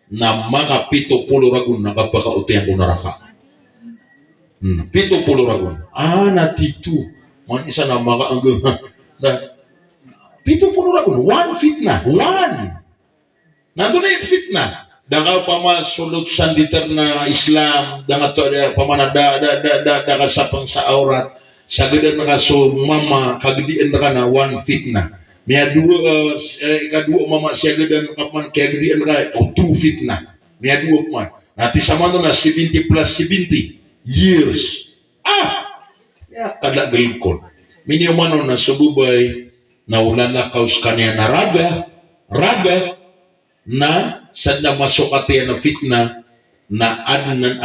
na mga 70 ragun nakapakautihan ko naraka. 70 ragun. Natitu. Man isa na mga anggang na 70 ragun. One fitna. One. Nandun na yung fitna. Danga pamasulot sanditer na Islam. Danga to pamana da kasapang sa aurat. Sa gadan mga mama kagdian na one fitna. Mia dua ikadua mama siaga dan kapan kagdian ka two fitna. Mia dua man. Nanti sama to na 70 plus 70 years. Ya kada gelkon. Minyo mano na sububay na ulana kaus kanya na raga na sada masuk ati na fitna na adnan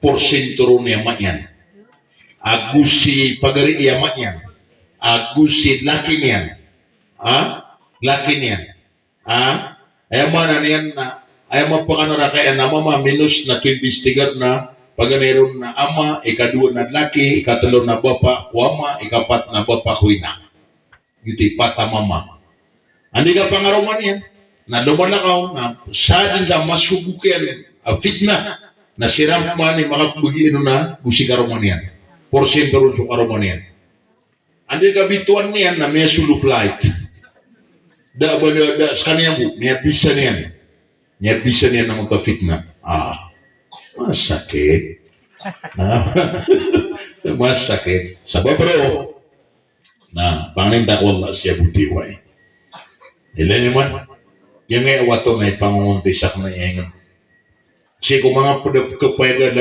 porsenturon niya mayan. Agus si pagari iyamaknya, agus si laki niyan, laki niyan, ayaw mana niyan na, ayaw mapakanara kaya na mama minus na kimbestigar na paganeron na ama, ikadua na laki, ikatalo na bapa, wama, ikapat na bapa kuina. Iti pata mama. Andi ka pangaroman yan, na lumalakaw na sa din sa masubukin, fitna, na siram man ni makapagin na busi karoman yan. Porsyento rin sa karoman yan. Andi ka bituan niyan na may sulup light. Da sa kanya mo, may bisa niyan. May bisa niyan ng fitna. Masakit. Masakit. Sabab bro, na pangalinta ko Allah siya butiway. Ilan naman, yung nga wato na ipangunti sa kanayangan. Kasi kung mga kapayaga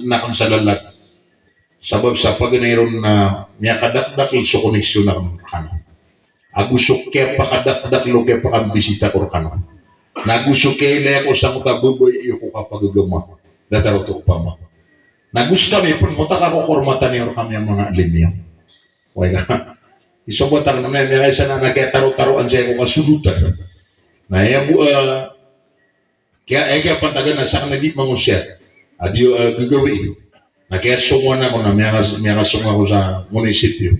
nakang sa lalat, sabab sa paganayron na niya kadakdak sa koneksyon na kano. Agusok kaya pakadakdak lo kaya pakambisita ko kano. Nagusok kaya laya ko sa mga buboy iyo ko kapagagama. Dataro to pa mo. Nagus kami pun mutak ako kormatan niyo kami ang mga alim niyo. Wala na. Isobotang na may isa na nagkataro-taroan siya ko kasulutan. Na iya kaya pantagan na sa kanagit mangusya. Adiyo gagawin. Na kaya sumuan ako na may kasung ako sa munisipyo.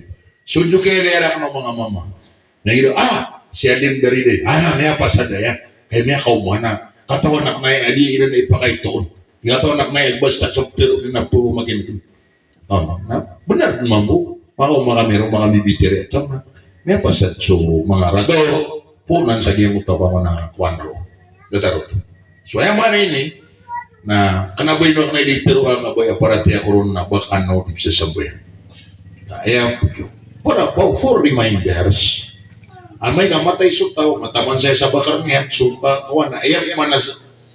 Sunyo kaya lera ko ng mga mama. Na ito, si Alim dari din. May apa sa daya. Kaya may kaumana. Katawan nak na yung adi ilan na ipakaitoon. Katawan nak na yung basta software na puro makinito. Benar mampu. Mga merong mga bibitiri. May apa sa mga ragaw. Punan sa giyang utawa na kwanro. Gatarot. So ayaw man ini. Na kanabay no kanay litero ang abay aparati ako ron na baka no di sa sabay. Ayaw for reminders. Amay kamatay sutaw mataman saya sa bakar niya suta kawan ayaw man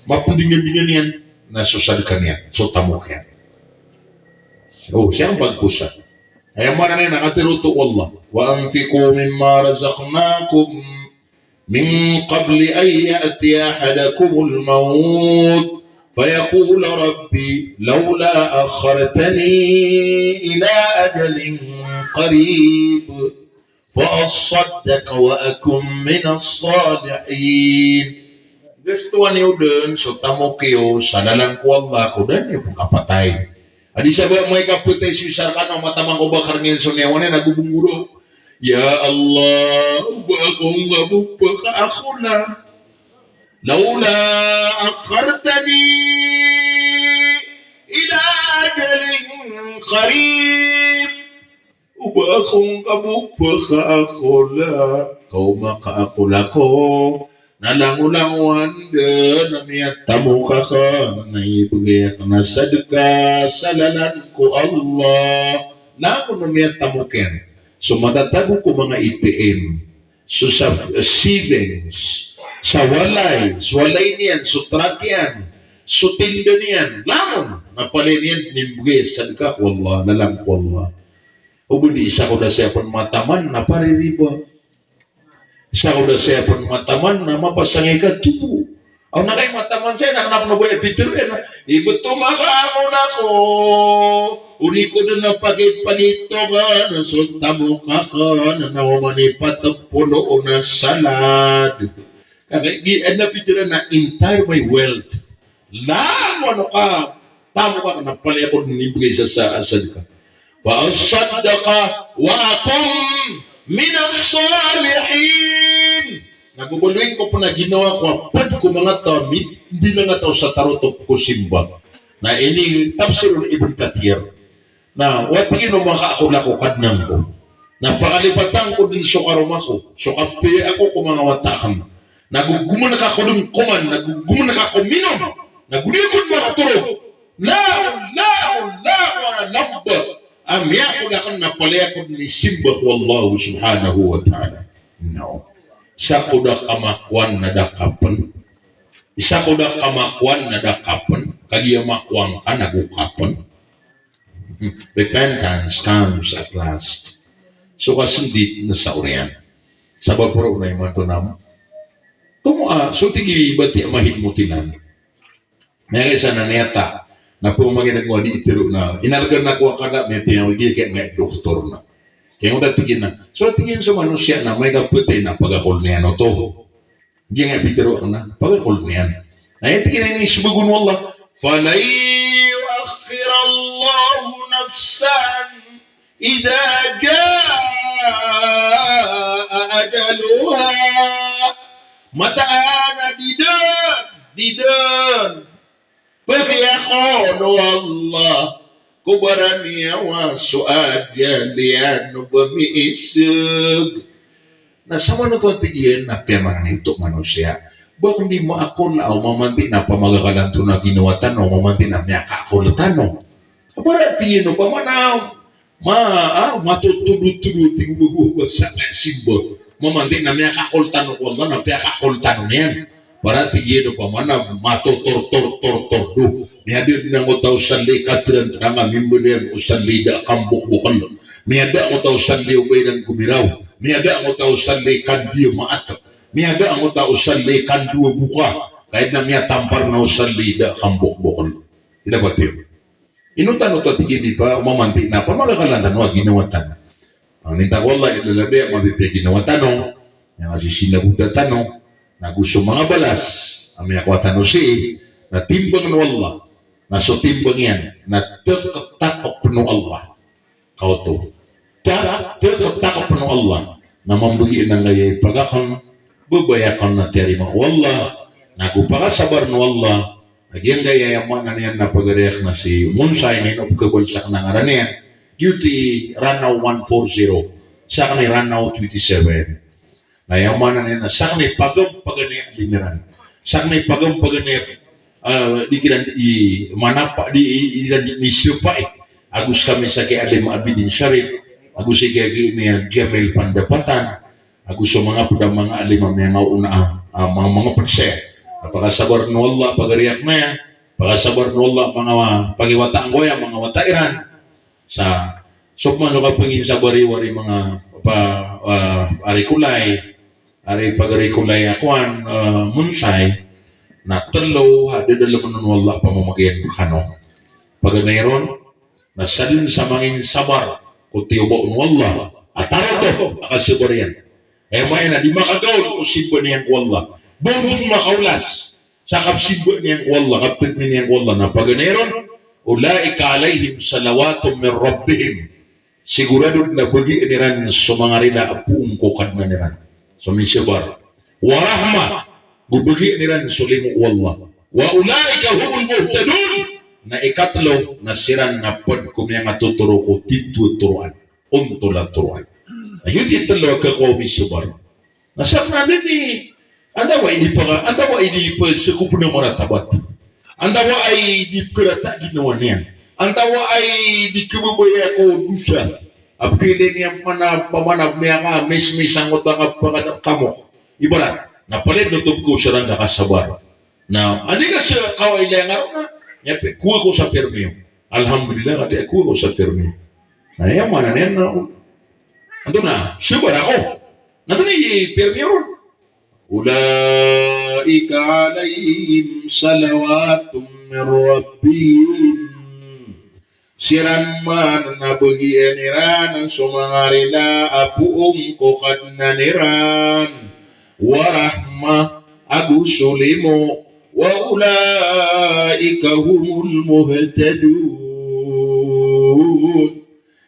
mapudingan-dingan niyan na susad kaniya sutamo kaya. So siyang pagpusa. Ayaw man na nakatiruto Allah wa anfiqu mimma razaqnakum min qabli an ya'ti ahadakumul maut فيقول ربي لولا أخرتني إلى أجل قريب فأصدق وأكن من الصالحين. Gustuan niyo dun so tamo kayo sanalan ko Allah ko dan niyo kapatay. Adi sabi mo kapatay si sarkan matamang ko bakar ngayon so niya wana nagubunguro. Ya Allah, ba akong mabubaka ako na. لولا أخرتني إلى أجل قريب وبأخون كبوبك أخولا كوما كأخولako nalangulanguan namiyat tamuka ka naibigay na sadka salalan ko Allah namun namiyat tamukin so matatago ko mga ATM so sa savings sa walay niyan, sutrakyan, sutinda niyan, lamon, napalin niyan, nimbugay, sadka, wallah, nalang ko Allah. Ubudi, isa ko na siya pang mataman, na paririba. Isa ko na siya pang mataman, na mapasangay ka, tubo. Ang nakay mataman siya, nakanap na ba epitirin, ibuto maka ako na ko, uli ko na napagit-pagito ka, nasunta mo ka, na nawamanipat ang puno o na salad. Napikiran na entire my wealth. Ano ka? Tamo ka na pala ako nibigay sa asad ka. Fa'asadaka wa akum minas salihin. Nagubuluin ko po na ginawa ko apad ko mga tamid bilang nga sa tarotop ko simba. Na ini tafsirul Ibn Kathir. Na watingin mo makaakula ko kadnang ko. Na pakalipatan ko din sukaroma ko. Sukapti ako kung mga watakan. Naguguman na kakulong kuman, naguguman na kakuminom, nagulikod makatulog. Wala lamba. Amiyako na kang napaliyakod ni Simba ko Allah subhanahu wa ta'ala. No. Isa ko na kamakwan na dakapan. Isa ko na kamakwan na dakapan. Kagiyamakwan ka, nagukapan. Repentance comes at last. So kasindit na sa uriyan. Sabab po na yung matunam. So tigi bati mahit mo tinan. May isa na neta na pumangin mo di itiro na inalgan na ko kada may tinawag kaya may doktor na kaya udah tingin na so tingin sa manusia na may kaputi na pagakol niya no to dia nga bitiro na pagakol niya na yung tingin ni subugun wallah falay yuakhir Allah nafsan idha jaa ajaluha mata'ana didan فيقول والله كبرني وسؤاليان بمئسك nah sama na to tigiyan na piyamang nito manusia bakit di mo ako na o mamanti na pamagakalan to na ginawatan o mamanti na niya kakulatan o para tigiyan o pamanaw matutulot-tulot yung maguhubag sa simbol mamanti na niya kakulatan o kung na piya kakulatan na yan para tigiyan o pamanaw matutor-tor-tor-tor do mihadir na mo tao sa likatran nga mimbulian o sa lida kambuk-bukal mihada mo tao sa liubay ng kumiraw mihada mo tao sa likan diyo maatak mihada mo tao sa likan dua buka kahit na miya tampar na o sa lida kambuk-bukal tidak ba tiyo inutan o tatigini pa mamanti na pamagakalantan o ginawatan ang nintawala ilalabi ang mabipya ginawatan o yang asisinabuta tanong na gusto mga balas ang may akwatan o si na timbang no Allah na so timbang yan na takap no Allah kau to takap no Allah na mambuhiin ng gayay pagakang babayakan na terima Allah na kupakasabar no Allah nagyang gayay amanan yan na pagariyak na si Munsay na inopkabalsak ng aran yan duty Ranaw 140 sa kanil Ranaw 27 na yamanan yan na sa kanil pagam-paganiyak limiran sa kanil pagam-paganiyak dikiran di manapa di misyo pa agus kami sa kay Alim Abidin Sharif agus kay ni Jamil Pandapatan agus sa mga pudang mga alim mga una mga perse pagkasabar no Allah pagariyak na yan pagkasabar no Allah mga pagiwata ang goya mga watairan sa sukman ka pangin sa bari-wari mga arikulay ari pagarikulay akuan Munsay na talo ada dalam Allah pamamagian kano paganayron na salin sa mangin sabar kutiubo ng Allah ataro to akasibarian may na di makagaw usibon niyang Allah bumong makaulas sa kapsibon niyang Allah kapit niyang Allah na paganayron ulaika alaihim salawatun min rabbihim sigurado na bagi iniran sa mga rila apung kokad na niran so misibar warahmah bubagi niran sulimu wallah wa ulaika humul muhtadun na ikatlo na siran na pod kumyang atuturo ko titu turuan untula turuan ayun titlo ka ko misibar nasap na din ni andawa ini pa sekupu na maratabat andawa ay di kerata ginawa niyan andawa ay di kebubaya ko dusa apilin yang mana pamanap mga mismisang utang kamu ibarat na palit nutup ko sa rang kakasabar na ani ka sa kaway lengar na yapi kuha ko sa permiyo alhamdulillah kati kuha ko sa permiyo na yan mana yan na ito na sabar ako na ito ni permiyo ron ulaika alayhim salawatum min rabbihim siran man na bagian iran sumangarila apuong kokad na niran warahmah agusulimu wa ulaika humul muhtadun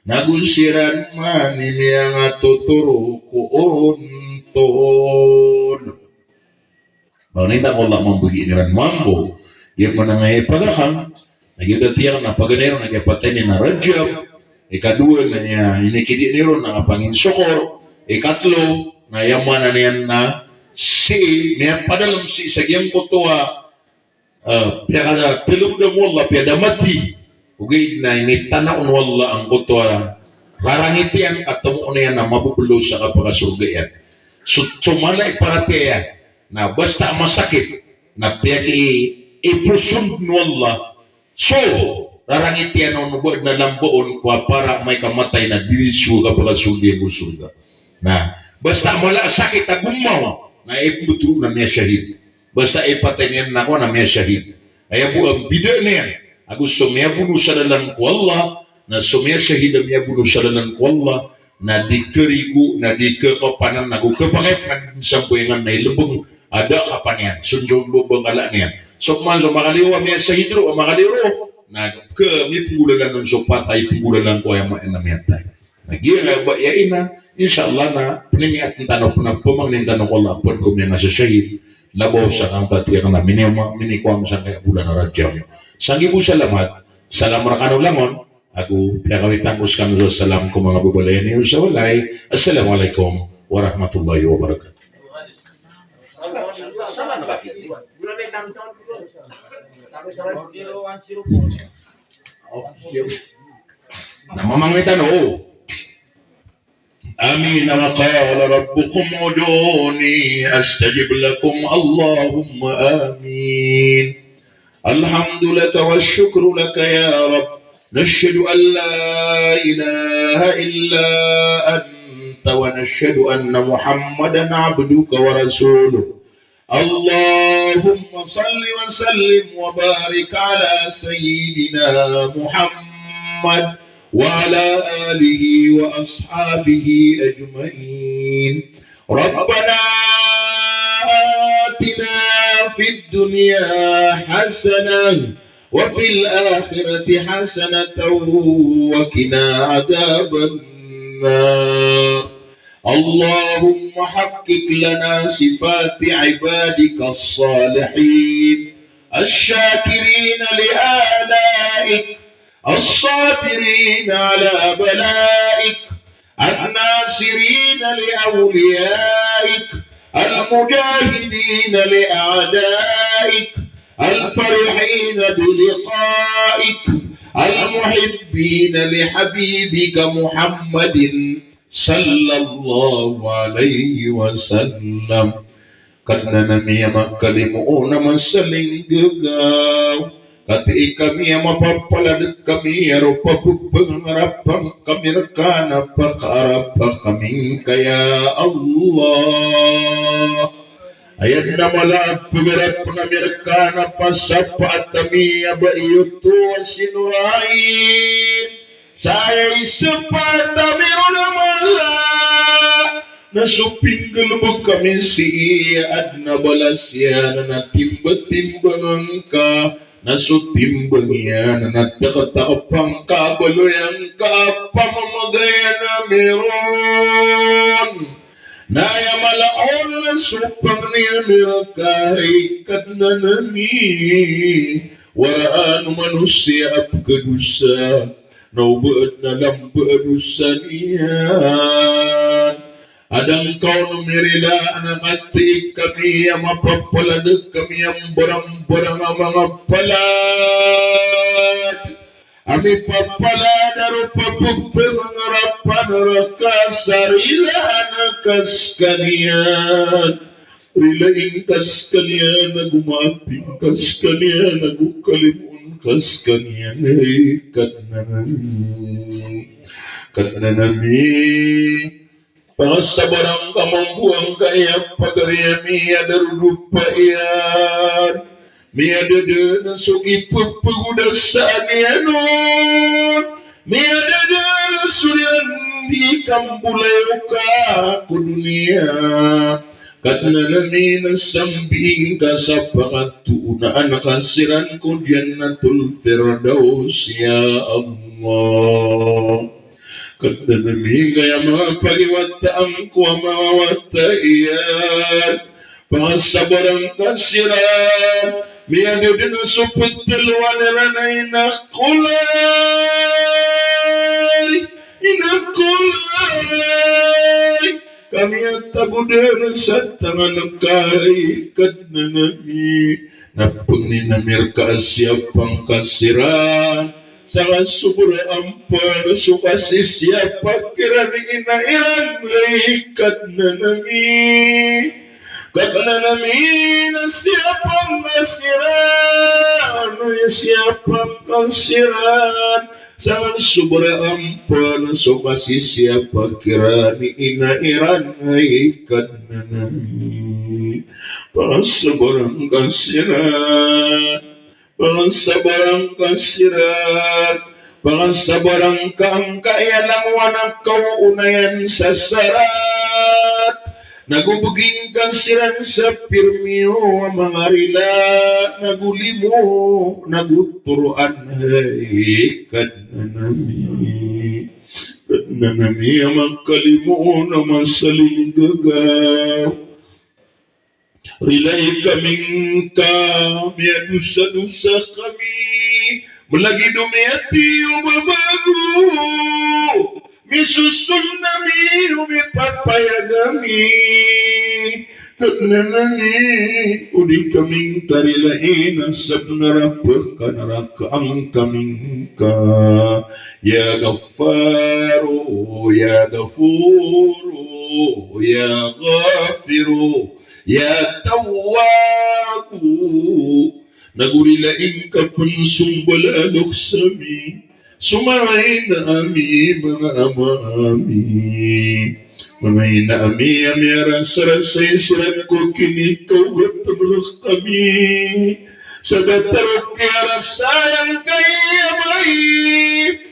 nagusiran man ini yang tuturu ku untun Manita Allah mambuhi iniran mambu yang menangay pagakang Nagyuda tiyak na paganero nagyapatay ni na Rajab ikadua na niya inikidi niro na pangin sokor ikatlo na yamanan niyan na si niya padalam si sagyang kutuwa piyada tilog na wala piyada mati ugay na initanaon wala ang kutuwa rarangitian katamu na yan na mabubulo sa kapakasurga yan so tumalay para tiya na basta masakit na piyaki ipusun wala so, rarangit yan ang nubuad na lamboon kwa para may kamatay na dirisyo ka pala suli mo surga. Na, basta mala sakit agumaw na iputro na may syahid. Basta ipatay niyan na ako na may syahid. Kaya po ang bida na yan Aku sumia bunuh sadalan ku Allah, na sumia syahida mia bunuh sadalan ku Allah, na dikerigu, na dikepanan nagu kepangepan sampuingan na ilebeng ada kapanian, sunjung bengala nian. Sok man so makaliwa mia syahidro makaliro, na ke mi pengulalan ng sopatai pengulalan ko yang maena miatay. Nagira ba ya ina, insyaallah na peniniat tano pemangnin tano Allah pun ko yang nasa syahid. Labaw sa kang tatiya na minikwam sa kaya bulan Rajab. Sang ibu salamat, salam rakano lamon, aku piyakawitang uskan sa salam ko mga babalayan niyo sa walay. Assalamualaikum warahmatullahi wabarakatuh. Namamang tanong. آمين وقال ربكم ادعوني أستجب لكم اللهم آمين. الحمد لك والشكر لك يا رب، نشهد أن لا إله إلا أنت ونشهد أن محمدا عبدك ورسوله. اللهم صل وسلم وبارك على سيدنا محمد وعلى آله وأصحابه أجمعين. ربنا آتنا في الدنيا حسنة وفي الآخرة حسنة وقنا عذاب النار. اللهم حقق لنا صفات عبادك الصالحين الشاكرين لآلائك الصابرين على بلائك الناصرين لأوليائك المجاهدين لأعدائك الفرحين بلقائك المحبين لحبيبك محمد صلى الله عليه وسلم. Karena nami makalimuon naman sa linggaw, kati kami mapapalad kami arupa pengarapang kami rekana pakarapa kami kaya Allah. Ayat namala pengarap kami rekana pasapat kami abayutu asinuain. Saya isepat kami runamala nasuping gelbuk kami siad na balasya na timba-timbang ka nasutimbang yan na nagtakapang kabaloyan ka pamamagaya na meron naya malaon na supang niya mirakahay kat na nami waraan manusia ap kadusa naubaad na lambadusa niyan. Adang kau numirila anak hati kami yang mapapaladag kami yang barang-barang mga palad. Ami papalad arupa pagpangarapan rakasarilan kas kanian. Rilaing kas kanian nagumaping kas kanian nagukalimun kas kanian ay kadnanami. Pangasabarang kamambuang kaya pagariya miya darudupa iyan. Miya dada na sugi papagudasan yanon. Miya dada na suryan di kambulayo ka kudunia. Katna nami na sambing ka sa pangatunaan kasiran ko jannatul firdaus ya Allah. Kata Nabi kaya mga pagiwataan ko ang mga wataiyan pangasabarang kasiran miyado din ang supatulwan na inakulay kami at tagudan sa tangan ng kaikad na Nabi napagninamir ka siyapang kasiran sangat subur ampun sukasi siapa kira inairan ikat nanami karena nami siapa kasiran siapa kasiran sangat subur ampun sukasi siapa kira inairan ikat nanami pas subur kasiran Pangsabarang kasirat, pangsabarang kaangkaya lang wanak kauunayan sa sarat. Nagubugin kasiran sa pirmiyo mga rila, nagulimo, naguturuan, hey, kadnanami. Kadnanami ang magkalimo na masaling gagaw. Rilay kaming kami, dusa-dusa kami, malagi dumiati umabago, misusun nami, umipapayagami, kadnanani, udi kaming tarilain, ang sabnarapa kanaraka ang kaming ka, ya Ghaffaro, ya Ghafuro, ya Ghafiru, ya Tawwabu, nagurilain ka pun sumbalalok sami, sumain na ami mga amami, mga inaami amira sarasay sirat ko kinikaw at tamlok kami, sa datarok kaya sayang kaya may,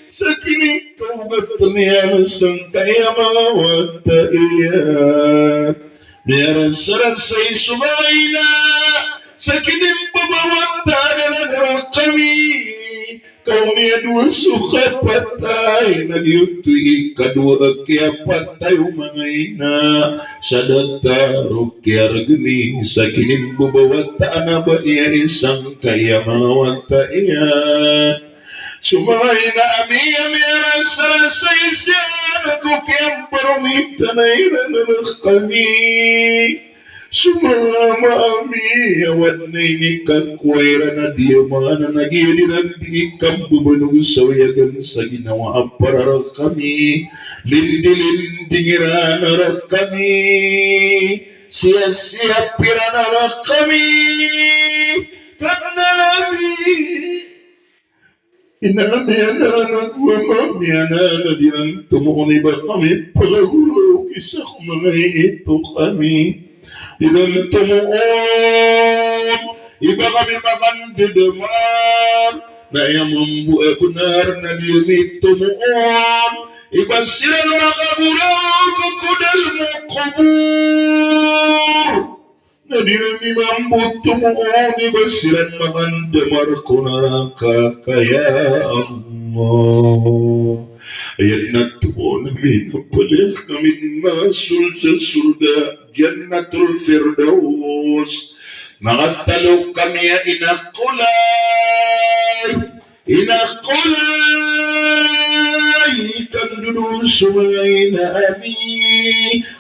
sa kinikaw at tamiyasan kaya mawat iyan. Meron sarasay sumayla sa kinim pabawata na kami. Kami adwa suka patay, nagyutoy kadwa kaya patay mga ina. Sa dataro kaya ragni sa kinim pabawata na ba iya isang kaya mawata iyan. Sumay na ami sarasay siya ako kaya parumita na irananak kami. Sumama ami awad na inikan kuwaira na diyamana nagiliran di ikam bubanong sawayagan sa ginawa para kami. Lindi-lindingiran arak kami. Siya-siya piran arak kami. Karena nabi inamiana nagwamamiana dirang tumuuni ba kami pagulog isa mga ito kami dirang tumuon iba kami makandidaman na iyamambue kunar na diri tumuon iba sila makabulaw kakudal mo kubur na dirang imambut tumuon iba sila makandamar kunaraka kaya Allah ayat na tuon namin napalik namin masul sa surga Jannatul Firdaus makatalog kami inakulay ikan dudul sumay na ami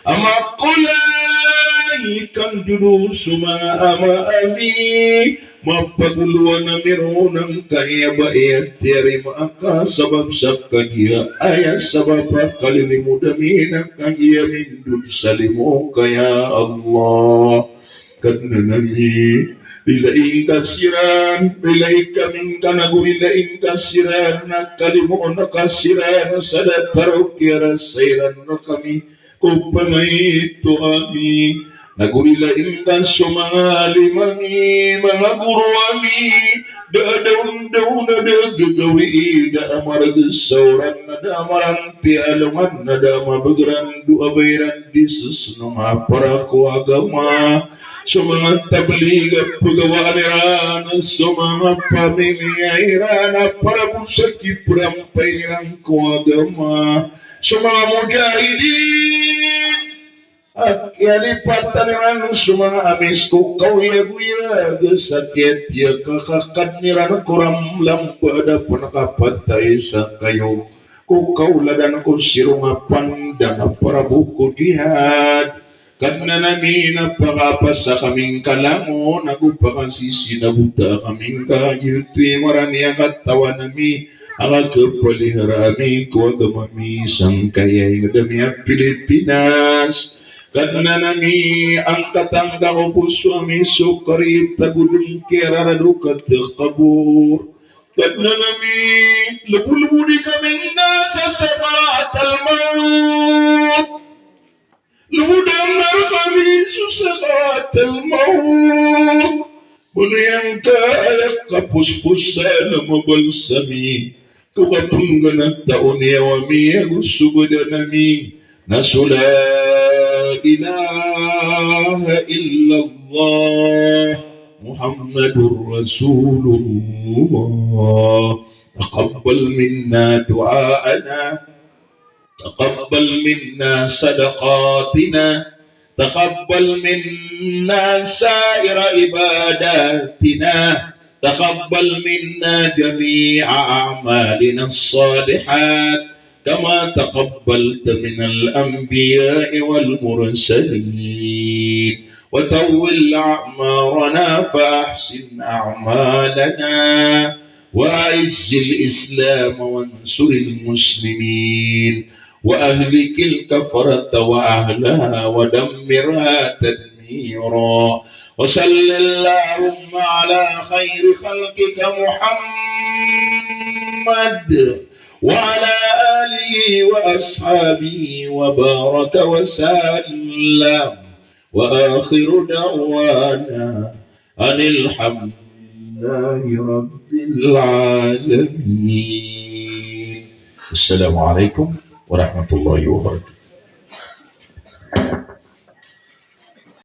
amakulay ikan dudul sumama ami mapaguluan na meron ng kaya bayat tiyari maaka sabab sa kanya ayat sabab kalilimudamin ang kanya mindul sa limo kaya Allah kadnanami ilaing kasiran ilaing kaming kanagurilaing kasiran nakalimuon na kasiran sa dataraw kira sayran na kami kupamay ito ami nagurilaing kaso mga limami mga guru ami daun-daun na gagawi da amaragasawaran na da amaranti alangan na da mabagran duabayran disus nung para ko agama sa mga tablig at paggawa nila sa mga pamilya irana para po sa kiprampay nilang kuagama sa mga mujahidin at yalipatan nila sa mga amis ko kawiyag-wiyag sakit ya kakakad nila na kuramlang pada panakapatay sa kayo kukauladan ko sirungapan da para buko jihad karena nami napakapas sa kaming kalamo, nagupakasisi nabuta kaming kayuti marani ang katawan nami, ang kapaliharami ko agamami sang kayay ngadami ang Pilipinas. Karena nami ang katangga ko puso ami sukarip tagudong kiraradukat kabur. Karena nami lebu-lebu di kaming nasa sabat al-maut. Lumudang kami susakarat al-maut Bunyan kalak kapus-pus na mabalsami, kukatunggan at taon niya wami, gusto ko na nami, nasula ilaha illallah, Muhammadur Rasulullah. تقبل منا دعاءنا، تقبل منا صدقاتنا، تقبل منا سائر عباداتنا، تقبل منا جميع أعمالنا الصالحات كما تقبلت من الأنبياء والمرسلين، وطول أعمارنا فأحسن أعمالنا، وأعز الإسلام وانصر المسلمين، وأهلك الكفرة وأهلها ودمرها تدميرا. وصل اللهم على خير خلقك محمد وعلى آله وأصحابه وبارك وسلم، وآخر دعوانا أن الحمد لله رب العالمين. السلام عليكم ورحمة الله وبركاته.